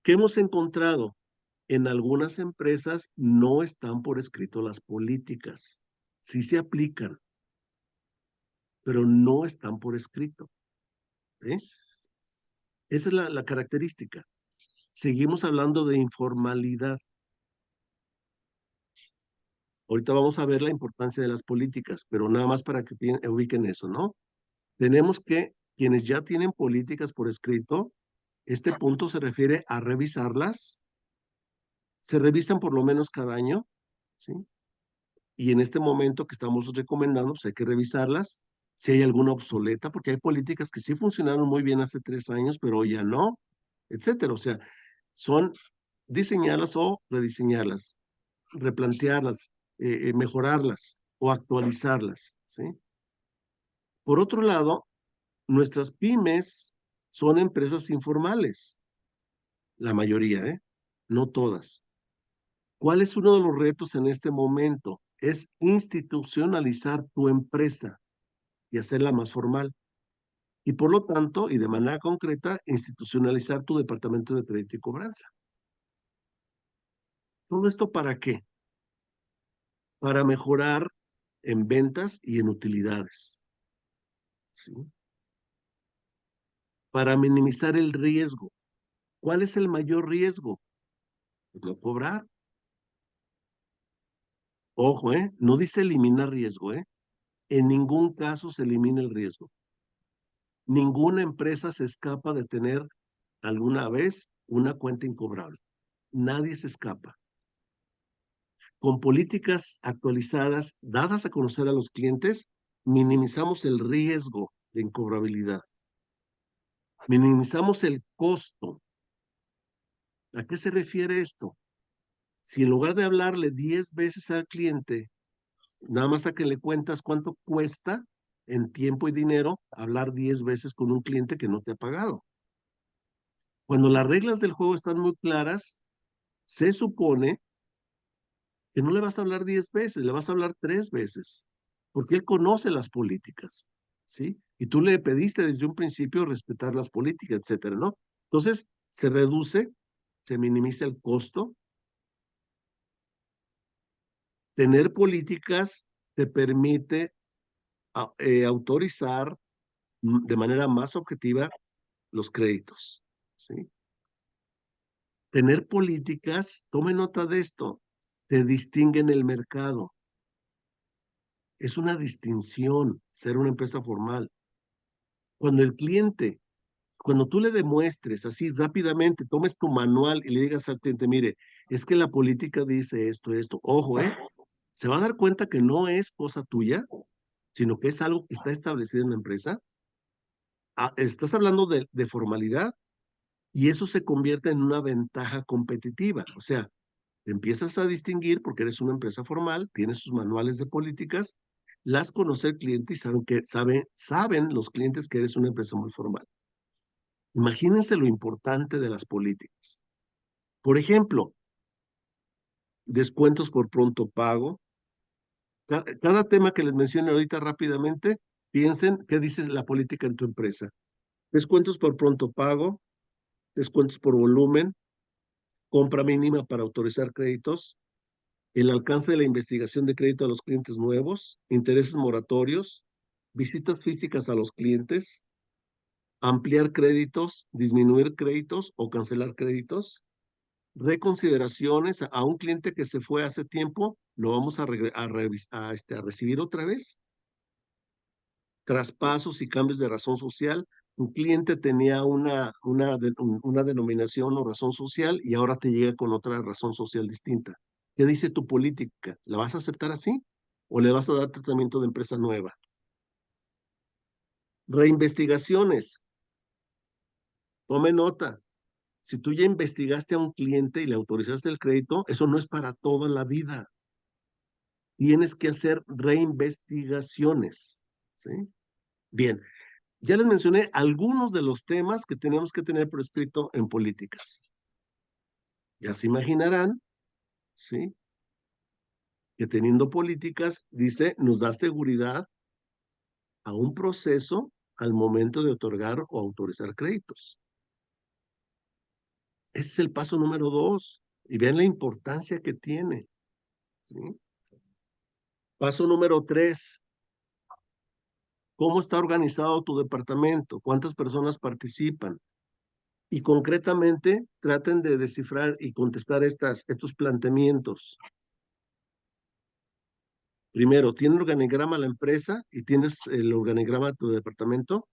¿Qué hemos encontrado? En algunas empresas no están por escrito las políticas. Sí se aplican, pero no están por escrito. ¿Sí? Esa es la característica. Seguimos hablando de informalidad. Ahorita vamos a ver la importancia de las políticas, pero nada más para que ubiquen eso, ¿no? Tenemos que, quienes ya tienen políticas por escrito, este punto se refiere a revisarlas. Se revisan por lo menos cada año, ¿sí? Y en este momento que estamos recomendando, pues hay que revisarlas. Si hay alguna obsoleta, porque hay políticas que sí funcionaron muy bien hace 3 años, pero hoy ya no, etcétera. O sea, son diseñarlas o rediseñarlas, replantearlas, mejorarlas o actualizarlas, ¿sí? Por otro lado, nuestras pymes son empresas informales, la mayoría, ¿eh? No todas. ¿Cuál es uno de los retos en este momento? Es institucionalizar tu empresa y hacerla más formal. Y por lo tanto, y de manera concreta, institucionalizar tu departamento de crédito y cobranza. ¿Todo esto para qué? Para mejorar en ventas y en utilidades. ¿Sí? Para minimizar el riesgo. ¿Cuál es el mayor riesgo? Pues no cobrar. Ojo, no dice eliminar riesgo, En ningún caso se elimina el riesgo. Ninguna empresa se escapa de tener alguna vez una cuenta incobrable. Nadie se escapa. Con políticas actualizadas, dadas a conocer a los clientes, minimizamos el riesgo de incobrabilidad. Minimizamos el costo. ¿A qué se refiere esto? Si en lugar de hablarle 10 veces al cliente, nada más a que le cuentas cuánto cuesta en tiempo y dinero hablar 10 veces con un cliente que no te ha pagado. Cuando las reglas del juego están muy claras, se supone que no le vas a hablar 10 veces, le vas a hablar 3 veces, porque él conoce las políticas, ¿sí? Y tú le pediste desde un principio respetar las políticas, etcétera, ¿no? Entonces, se reduce, se minimiza el costo. Tener políticas te permite autorizar de manera más objetiva los créditos, ¿sí? Tener políticas, tome nota de esto, te distingue en el mercado. Es una distinción ser una empresa formal. Cuando tú le demuestres así rápidamente, tomes tu manual y le digas al cliente, mire, es que la política dice esto, ojo, se va a dar cuenta que no es cosa tuya, sino que es algo que está establecido en la empresa. Estás hablando de formalidad y eso se convierte en una ventaja competitiva. O sea, te empiezas a distinguir porque eres una empresa formal, tienes sus manuales de políticas, las conoce el cliente y saben los clientes que eres una empresa muy formal. Imagínense lo importante de las políticas. Por ejemplo, descuentos por pronto pago. Cada tema que les mencioné ahorita rápidamente, piensen qué dice la política en tu empresa. Descuentos por pronto pago, descuentos por volumen, compra mínima para autorizar créditos, el alcance de la investigación de crédito a los clientes nuevos, intereses moratorios, visitas físicas a los clientes, ampliar créditos, disminuir créditos o cancelar créditos, reconsideraciones a un cliente que se fue hace tiempo, lo vamos a recibir otra vez, traspasos y cambios de razón social. Un cliente tenía una denominación o razón social y ahora te llega con otra razón social distinta. ¿Qué dice tu política? ¿La vas a aceptar así? ¿O le vas a dar tratamiento de empresa nueva? Reinvestigaciones. Tome nota. Si tú ya investigaste a un cliente y le autorizaste el crédito, eso no es para toda la vida. Tienes que hacer reinvestigaciones. ¿Sí? Bien, ya les mencioné algunos de los temas que tenemos que tener por escrito en políticas. Ya se imaginarán, ¿sí? Que teniendo políticas, dice, nos da seguridad a un proceso al momento de otorgar o autorizar créditos. Ese es el paso número 2. Y vean la importancia que tiene. ¿Sí? Paso número 3. ¿Cómo está organizado tu departamento? ¿Cuántas personas participan? Y concretamente traten de descifrar y contestar estos planteamientos. Primero, ¿tiene organigrama la empresa y tienes el organigrama de tu departamento?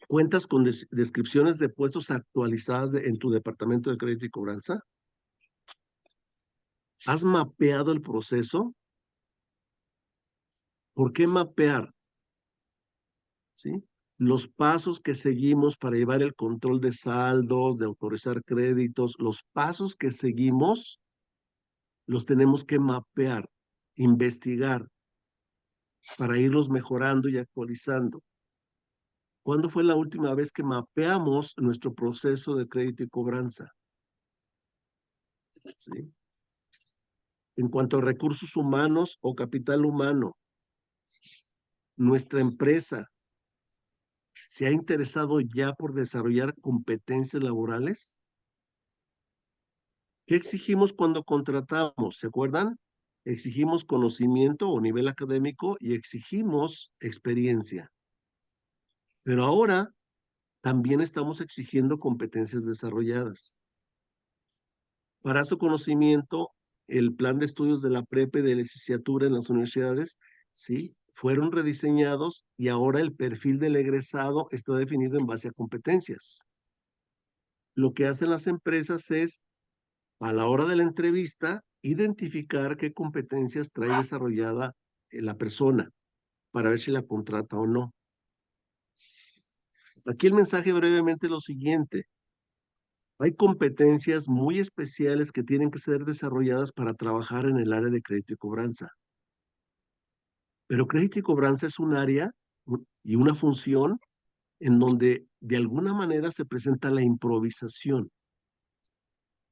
¿Cuentas con descripciones de puestos actualizadas en tu departamento de crédito y cobranza? ¿Has mapeado el proceso? ¿Por qué mapear? ¿Sí? Los pasos que seguimos para llevar el control de saldos, de autorizar créditos, los pasos que seguimos, los tenemos que mapear, investigar, para irlos mejorando y actualizando. ¿Cuándo fue la última vez que mapeamos nuestro proceso de crédito y cobranza? ¿Sí? En cuanto a recursos humanos o capital humano, nuestra empresa se ha interesado ya por desarrollar competencias laborales. ¿Qué exigimos cuando contratamos? ¿Se acuerdan? Exigimos conocimiento o nivel académico y exigimos experiencia. Pero ahora también estamos exigiendo competencias desarrolladas. Para su conocimiento, el plan de estudios de la prepa y de licenciatura en las universidades, sí, fueron rediseñados y ahora el perfil del egresado está definido en base a competencias. lo que hacen las empresas es, a la hora de la entrevista, identificar qué competencias trae desarrollada la persona para ver si la contrata o no. Aquí el mensaje brevemente es lo siguiente. Hay competencias muy especiales que tienen que ser desarrolladas para trabajar en el área de crédito y cobranza. Pero crédito y cobranza es un área y una función en donde de alguna manera se presenta la improvisación.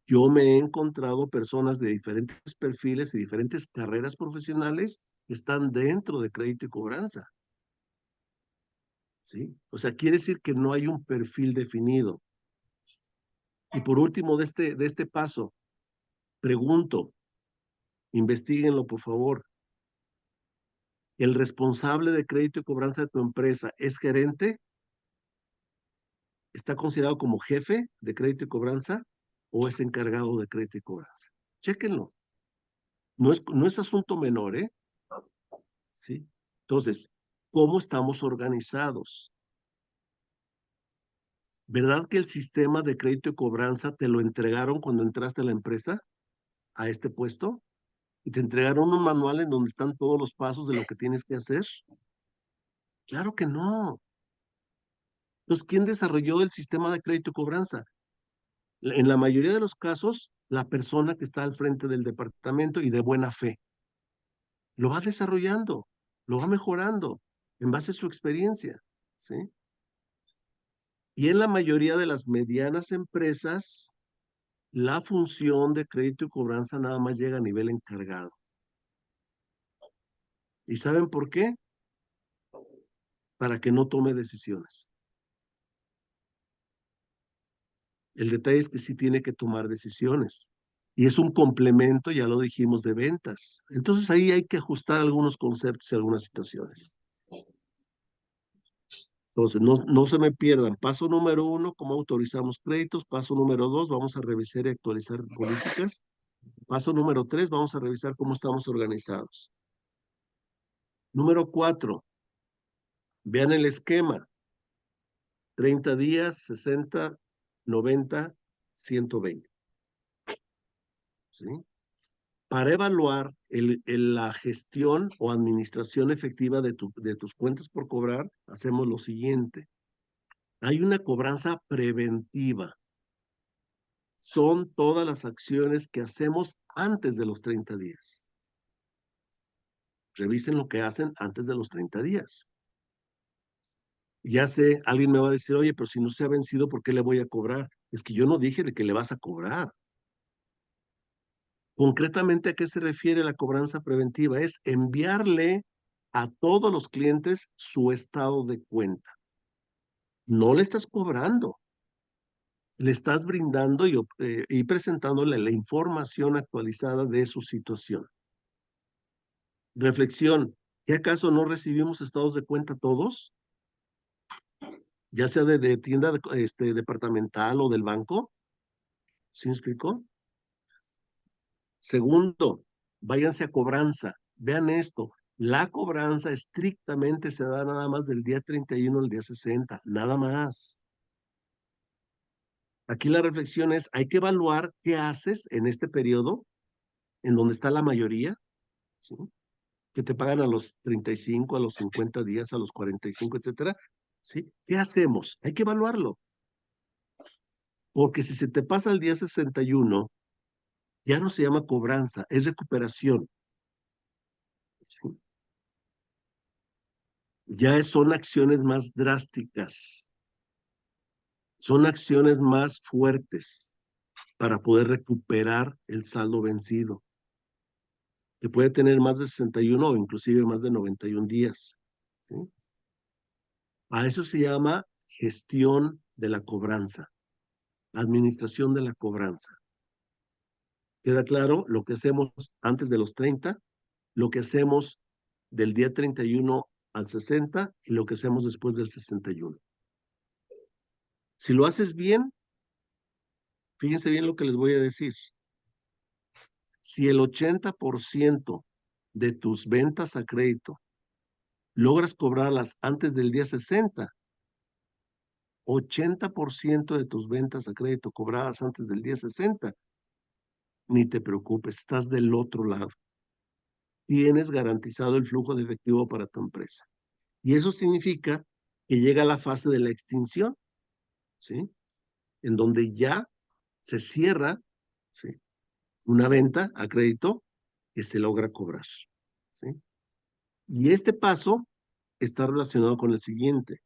Yo me he encontrado personas de diferentes perfiles y diferentes carreras profesionales que están dentro de crédito y cobranza. ¿Sí? O sea, quiere decir que no hay un perfil definido. Y por último, de este paso, pregunto, investíguenlo por favor. ¿El responsable de crédito y cobranza de tu empresa es gerente? ¿Está considerado como jefe de crédito y cobranza o es encargado de crédito y cobranza? Chéquenlo. No es asunto menor, ¿eh? ¿Sí? Entonces, ¿cómo estamos organizados? ¿Verdad que el sistema de crédito y cobranza te lo entregaron cuando entraste a la empresa, a este puesto? ¿Y te entregaron un manual en donde están todos los pasos de lo que tienes que hacer? Claro que no. Entonces, ¿quién desarrolló el sistema de crédito y cobranza? En la mayoría de los casos, la persona que está al frente del departamento y de buena fe. Lo va desarrollando, lo va mejorando en base a su experiencia, ¿sí? Y en la mayoría de las medianas empresas, la función de crédito y cobranza nada más llega a nivel encargado. ¿Y saben por qué? Para que no tome decisiones. El detalle es que sí tiene que tomar decisiones. Y es un complemento, ya lo dijimos, de ventas. Entonces ahí hay que ajustar algunos conceptos y algunas situaciones. Entonces, no se me pierdan. Paso número 1, cómo autorizamos créditos. Paso número 2, vamos a revisar y actualizar políticas. Paso número 3, vamos a revisar cómo estamos organizados. Número 4, vean el esquema. 30 días, 60, 90, 120. ¿Sí? Para evaluar la gestión o administración efectiva de tus cuentas por cobrar, hacemos lo siguiente. Hay una cobranza preventiva. Son todas las acciones que hacemos antes de los 30 días. Revisen lo que hacen antes de los 30 días. Ya sé, alguien me va a decir, oye, pero si no se ha vencido, ¿por qué le voy a cobrar? Es que yo no dije de que le vas a cobrar. Concretamente, ¿a qué se refiere la cobranza preventiva? Es enviarle a todos los clientes su estado de cuenta. No le estás cobrando, le estás brindando y presentándole la información actualizada de su situación. Reflexión, ¿qué acaso no recibimos estados de cuenta todos? Ya sea de tienda departamental o del banco. ¿Sí me explico? Segundo, váyanse a cobranza. Vean esto. La cobranza estrictamente se da nada más del día 31 al día 60, nada más. Aquí la reflexión es, hay que evaluar qué haces en este periodo, en donde está la mayoría, ¿sí? Que te pagan a los 35, a los 50 días, a los 45, etcétera. ¿Sí? ¿Qué hacemos? Hay que evaluarlo. Porque si se te pasa el día 61, ya no se llama cobranza, es recuperación. ¿Sí? Ya son acciones más drásticas, son acciones más fuertes para poder recuperar el saldo vencido, que puede tener más de 61 o inclusive más de 91 días. ¿Sí? A eso se llama gestión de la cobranza, administración de la cobranza. ¿Queda claro lo que hacemos antes de los 30, lo que hacemos del día 31 al 60 y lo que hacemos después del 61? Si lo haces bien, fíjense bien lo que les voy a decir. Si el 80% de tus ventas a crédito logras cobrarlas antes del día 60, 80% de tus ventas a crédito cobradas antes del día 60. Ni te preocupes, estás del otro lado. Tienes garantizado el flujo de efectivo para tu empresa. Y eso significa que llega la fase de la extinción, ¿sí? En donde ya se cierra, ¿sí?, una venta a crédito que se logra cobrar, ¿sí? Y este paso está relacionado con el siguiente.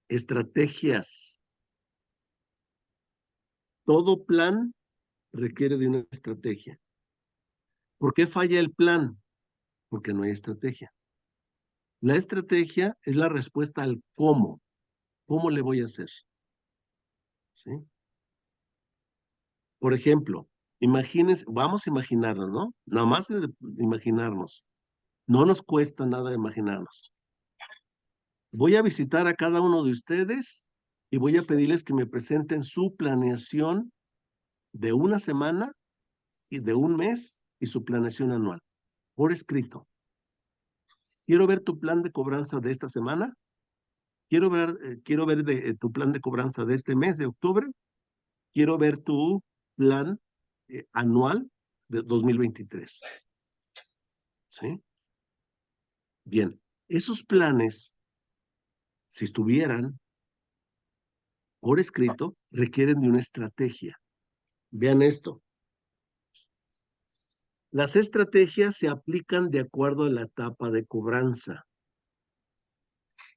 Estrategias. Todo plan requiere de una estrategia. ¿Por qué falla el plan? Porque no hay estrategia. La estrategia es la respuesta al cómo. ¿Cómo le voy a hacer? ¿Sí? Por ejemplo, imagínense, vamos a imaginarnos, ¿no? Nada más es imaginarnos. No nos cuesta nada imaginarnos. Voy a visitar a cada uno de ustedes y voy a pedirles que me presenten su planeación de una semana y de un mes y su planeación anual, por escrito. Quiero ver tu plan de cobranza de esta semana. Quiero ver tu plan de cobranza de este mes de octubre. Quiero ver tu plan anual de 2023. ¿Sí? Bien, esos planes, si estuvieran por escrito, requieren de una estrategia. Vean esto. Las estrategias se aplican de acuerdo a la etapa de cobranza.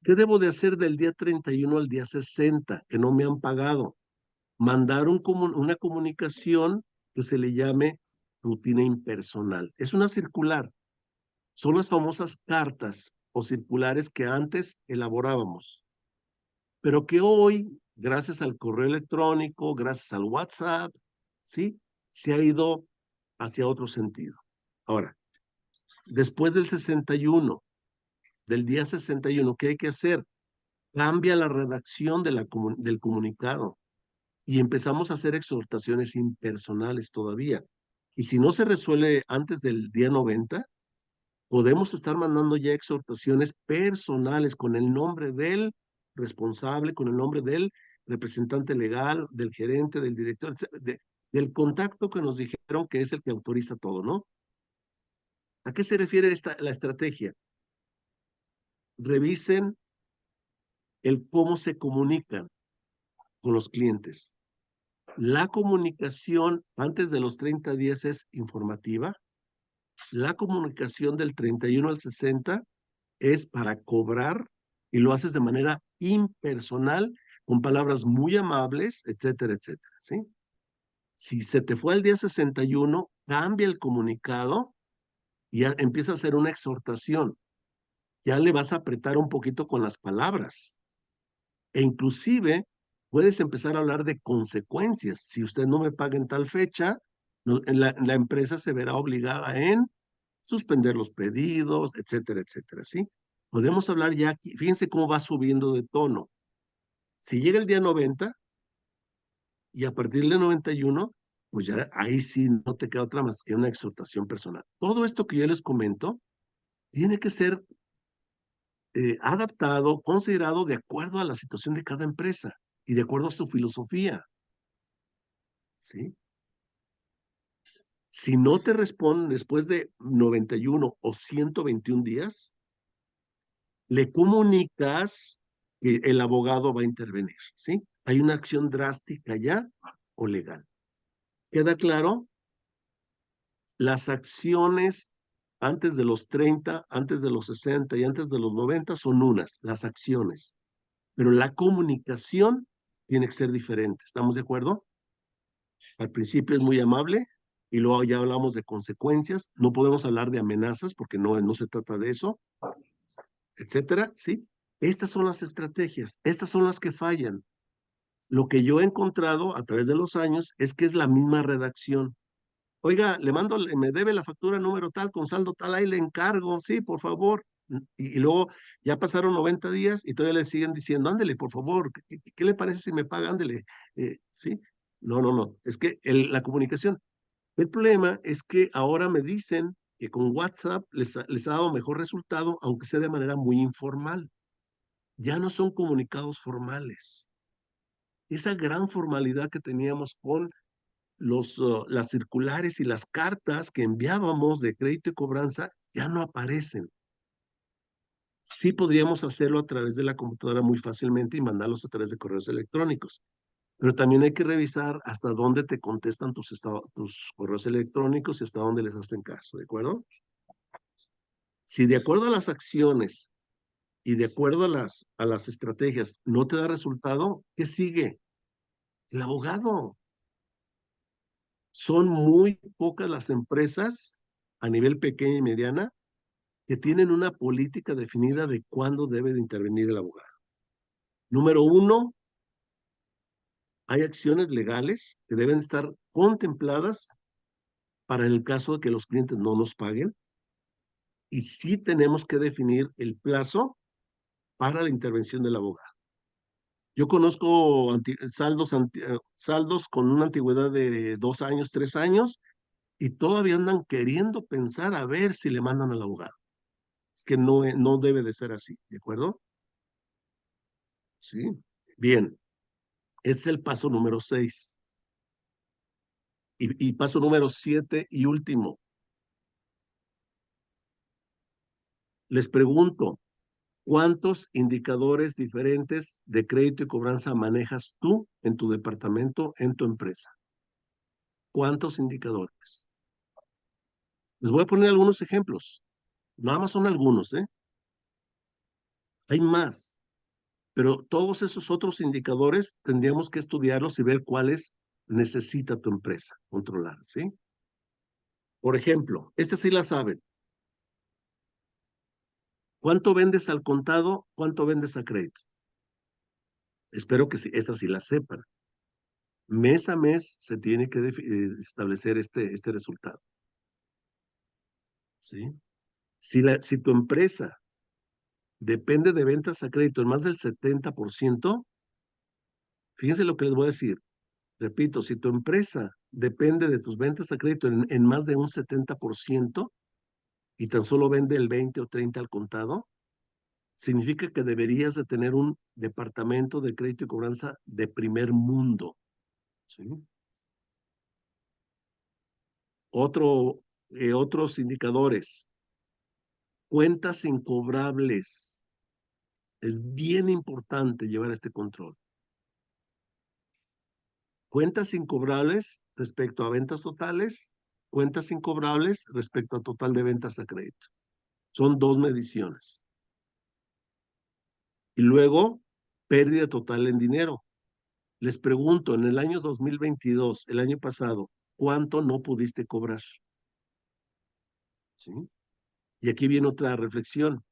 ¿Qué debo de hacer del día 31 al día 60 que no me han pagado? Mandar una comunicación que se le llame rutina impersonal. Es una circular. Son las famosas cartas o circulares que antes elaborábamos, pero que hoy, gracias al correo electrónico, gracias al WhatsApp, ¿sí?, se ha ido hacia otro sentido. Ahora, después del 61, del día 61, ¿qué hay que hacer? Cambia la redacción del comunicado y empezamos a hacer exhortaciones impersonales todavía. Y si no se resuelve antes del día 90, podemos estar mandando ya exhortaciones personales con el nombre del responsable, con el nombre del representante legal, del gerente, del director, del contacto que nos dijeron que es el que autoriza todo, ¿no? ¿A qué se refiere la estrategia? Revisen el cómo se comunican con los clientes. La comunicación antes de los 30 días es informativa. La comunicación del 31 al 60 es para cobrar y lo haces de manera impersonal, con palabras muy amables, etcétera, etcétera, ¿sí? Si se te fue al día 61, cambia el comunicado y ya empieza a hacer una exhortación. Ya le vas a apretar un poquito con las palabras. E inclusive puedes empezar a hablar de consecuencias. Si usted no me paga en tal fecha, la empresa se verá obligada en suspender los pedidos, etcétera, etcétera, ¿sí? Podemos hablar ya aquí, fíjense cómo va subiendo de tono. Si llega el día 90 y a partir del 91, pues ya ahí sí no te queda otra más que una exhortación personal. Todo esto que yo les comento tiene que ser adaptado, considerado de acuerdo a la situación de cada empresa y de acuerdo a su filosofía, ¿sí? Si no te responden después de 91 o 121 días, le comunicas que el abogado va a intervenir, ¿sí? Hay una acción drástica ya o legal. ¿Queda claro? Las acciones antes de los 30, antes de los 60 y antes de los 90 son unas, las acciones. Pero la comunicación tiene que ser diferente. ¿Estamos de acuerdo? Al principio es muy amable y luego ya hablamos de consecuencias. No podemos hablar de amenazas porque no se trata de eso, etcétera, ¿sí? Estas son las estrategias, estas son las que fallan. Lo que yo he encontrado a través de los años es que es la misma redacción. Oiga, me debe la factura número tal, con saldo tal, ahí le encargo, sí, por favor. Y luego ya pasaron 90 días y todavía le siguen diciendo, ándele, por favor, ¿qué le parece si me paga? Ándele, ¿sí? No, es que la comunicación. El problema es que ahora me dicen que con WhatsApp les ha dado mejor resultado, aunque sea de manera muy informal. ya no son comunicados formales. Esa gran formalidad que teníamos con las circulares y las cartas que enviábamos de crédito y cobranza ya no aparecen. Sí podríamos hacerlo a través de la computadora muy fácilmente y mandarlos a través de correos electrónicos, pero también hay que revisar hasta dónde te contestan tus correos electrónicos y hasta dónde les hacen caso, ¿de acuerdo? Si de acuerdo a las acciones y de acuerdo a las estrategias no te da resultado, ¿qué sigue? El abogado. Son muy pocas las empresas a nivel pequeña y mediana que tienen una política definida de cuándo debe de intervenir el abogado. Número uno, hay acciones legales que deben estar contempladas para el caso de que los clientes no nos paguen. Y sí tenemos que definir el plazo para la intervención del abogado. Yo conozco saldos con una antigüedad de 2 años, 3 años, y todavía andan queriendo pensar a ver si le mandan al abogado. Es que no debe de ser así, ¿de acuerdo? Sí. Bien, es el paso número 6. Y paso número 7 y último. Les pregunto, ¿cuántos indicadores diferentes de crédito y cobranza manejas tú en tu departamento, en tu empresa? ¿Cuántos indicadores? Les voy a poner algunos ejemplos. Nada más son algunos, ¿eh? Hay más, pero todos esos otros indicadores tendríamos que estudiarlos y ver cuáles necesita tu empresa controlar, ¿sí? Por ejemplo, sí la saben. ¿Cuánto vendes al contado? ¿Cuánto vendes a crédito? Espero que sí, sí la sepan. Mes a mes se tiene que establecer este resultado. ¿Sí? Si tu empresa depende de ventas a crédito en más del 70%, fíjense lo que les voy a decir. Repito, si tu empresa depende de tus ventas a crédito en más de un 70% y tan solo vende el 20 o 30 al contado, significa que deberías de tener un departamento de crédito y cobranza de primer mundo. ¿Sí? Otros indicadores. Cuentas incobrables. Es bien importante llevar este control. Cuentas incobrables respecto a ventas totales, cuentas incobrables respecto a total de ventas a crédito. Son 2 mediciones. Y luego, pérdida total en dinero. Les pregunto, en el año 2022, el año pasado, ¿cuánto no pudiste cobrar? ¿Sí? Y aquí viene otra reflexión.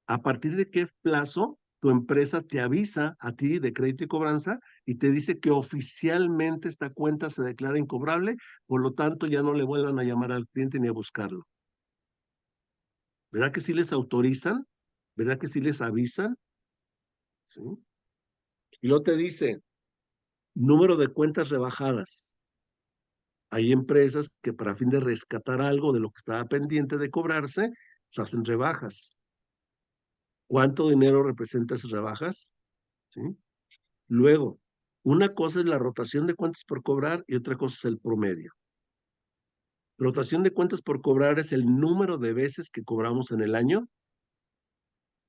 ¿A partir de qué plazo tu empresa te avisa a ti de crédito y cobranza y te dice que oficialmente esta cuenta se declara incobrable, por lo tanto ya no le vuelvan a llamar al cliente ni a buscarlo? ¿Verdad que sí les autorizan? ¿Verdad que sí les avisan? ¿Sí? Y luego te dice, número de cuentas rebajadas. Hay empresas que para fin de rescatar algo de lo que estaba pendiente de cobrarse, se hacen rebajas. ¿Cuánto dinero representa esas rebajas? ¿Sí? Luego, una cosa es la rotación de cuentas por cobrar y otra cosa es el promedio. Rotación de cuentas por cobrar es el número de veces que cobramos en el año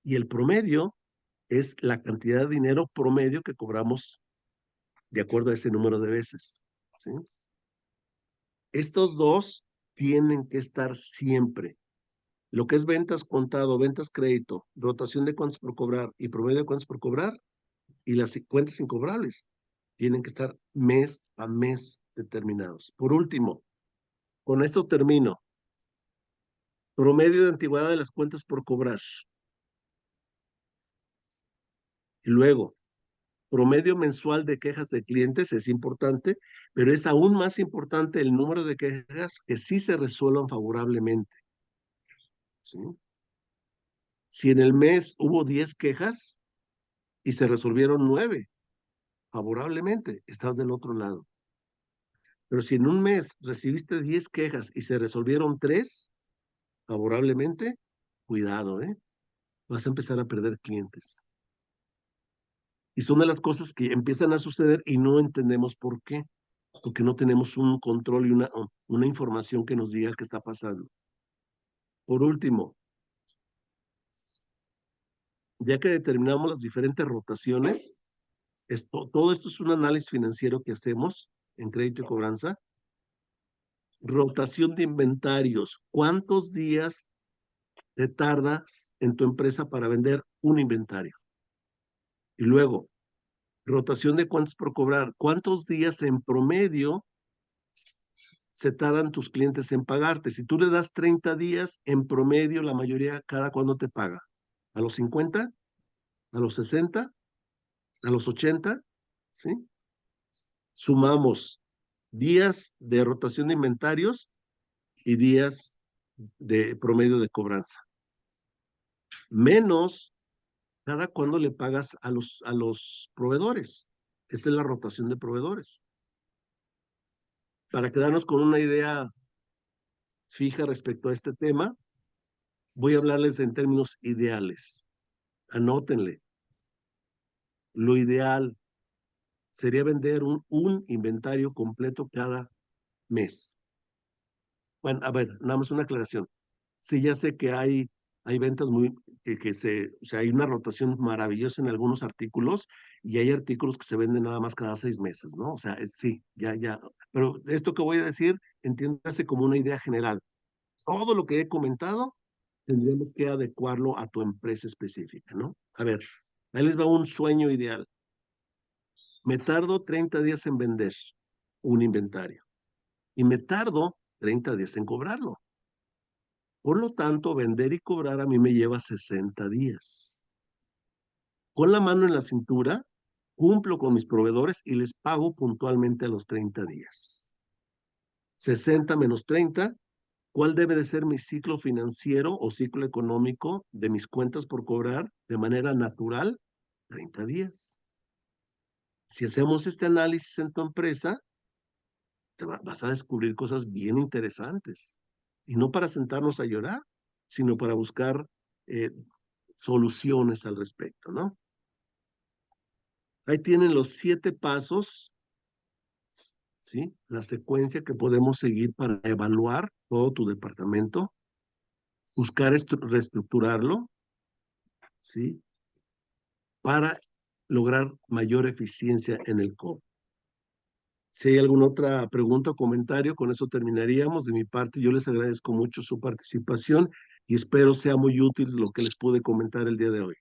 y el promedio es la cantidad de dinero promedio que cobramos de acuerdo a ese número de veces. ¿Sí? Estos dos tienen que estar siempre. Lo que es ventas contado, ventas crédito, rotación de cuentas por cobrar y promedio de cuentas por cobrar y las cuentas incobrables tienen que estar mes a mes determinados. Por último, con esto termino. Promedio de antigüedad de las cuentas por cobrar. Y luego, promedio mensual de quejas de clientes es importante, pero es aún más importante el número de quejas que sí se resuelvan favorablemente. ¿Sí? Si en el mes hubo 10 quejas y se resolvieron 9 favorablemente, estás del otro lado. Pero si en un mes recibiste 10 quejas y se resolvieron 3 favorablemente, cuidado, ¿eh? Vas a empezar a perder clientes. Y son de las cosas que empiezan a suceder y no entendemos por qué, porque no tenemos un control y una información que nos diga qué está pasando. Por último, ya que determinamos las diferentes rotaciones, todo esto es un análisis financiero que hacemos en crédito y cobranza. Rotación de inventarios. ¿Cuántos días te tardas en tu empresa para vender un inventario? Y luego, rotación de cuentas por cobrar. ¿Cuántos días en promedio se tardan tus clientes en pagarte? Si tú le das 30 días, en promedio, la mayoría, ¿cada cuándo te paga? ¿A los 50? ¿A los 60? ¿A los 80? ¿Sí? Sumamos días de rotación de inventarios y días de promedio de cobranza. Menos cada cuándo le pagas a los proveedores. Esa es la rotación de proveedores. Para quedarnos con una idea fija respecto a este tema, voy a hablarles en términos ideales. Anótenle. Lo ideal sería vender un inventario completo cada mes. Bueno, a ver, nada más una aclaración. Sí, ya sé que hay ventas o sea, hay una rotación maravillosa en algunos artículos y hay artículos que se venden nada más cada 6 meses, ¿no? O sea, sí, ya. Pero esto que voy a decir, entiéndase como una idea general. Todo lo que he comentado, tendríamos que adecuarlo a tu empresa específica, ¿no? A ver, ahí les va un sueño ideal. Me tardo 30 días en vender un inventario y me tardo 30 días en cobrarlo. Por lo tanto, vender y cobrar a mí me lleva 60 días. Con la mano en la cintura, cumplo con mis proveedores y les pago puntualmente a los 30 días. 60 menos 30, ¿cuál debe de ser mi ciclo financiero o ciclo económico de mis cuentas por cobrar de manera natural? 30 días. Si hacemos este análisis en tu empresa, vas a descubrir cosas bien interesantes. Y no para sentarnos a llorar, sino para buscar soluciones al respecto, ¿no? Ahí tienen los 7 pasos, ¿sí? La secuencia que podemos seguir para evaluar todo tu departamento, buscar reestructurarlo, ¿sí? Para lograr mayor eficiencia en el cobro. Si hay alguna otra pregunta o comentario, con eso terminaríamos. De mi parte, yo les agradezco mucho su participación y espero sea muy útil lo que les pude comentar el día de hoy.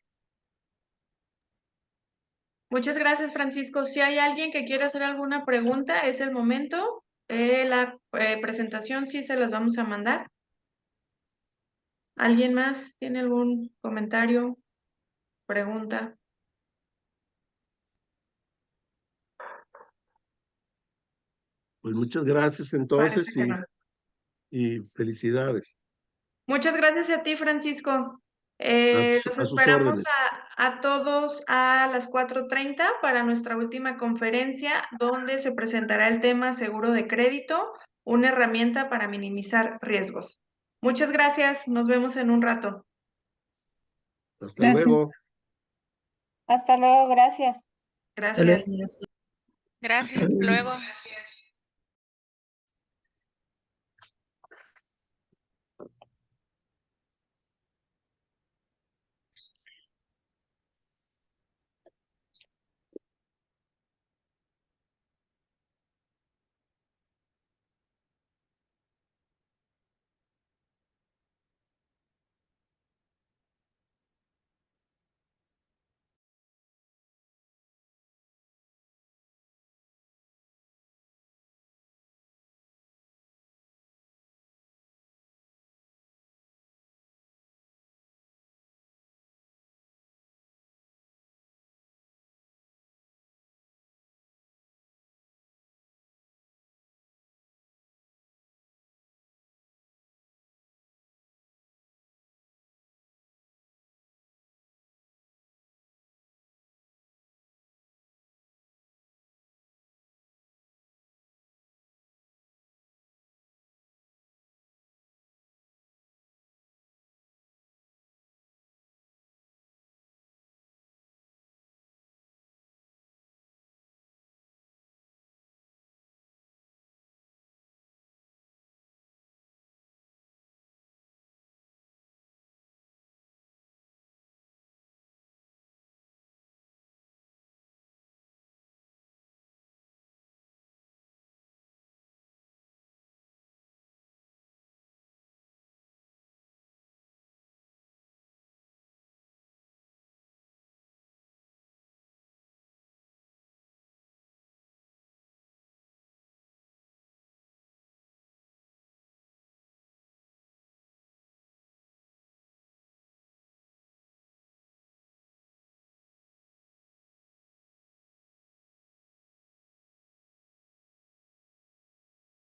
Muchas gracias, Francisco. Si hay alguien que quiera hacer alguna pregunta, es el momento. La presentación sí se las vamos a mandar. ¿Alguien más tiene algún comentario, pregunta? Pues muchas gracias entonces Parece que no. y felicidades. Muchas gracias a ti, Francisco. Los A sus esperamos órdenes. a todos a las 4:30 para nuestra última conferencia, donde se presentará el tema seguro de crédito, una herramienta para minimizar riesgos. Muchas gracias. Nos vemos en un rato. Hasta Gracias. luego. Hasta luego, gracias. Gracias. Gracias, hasta luego.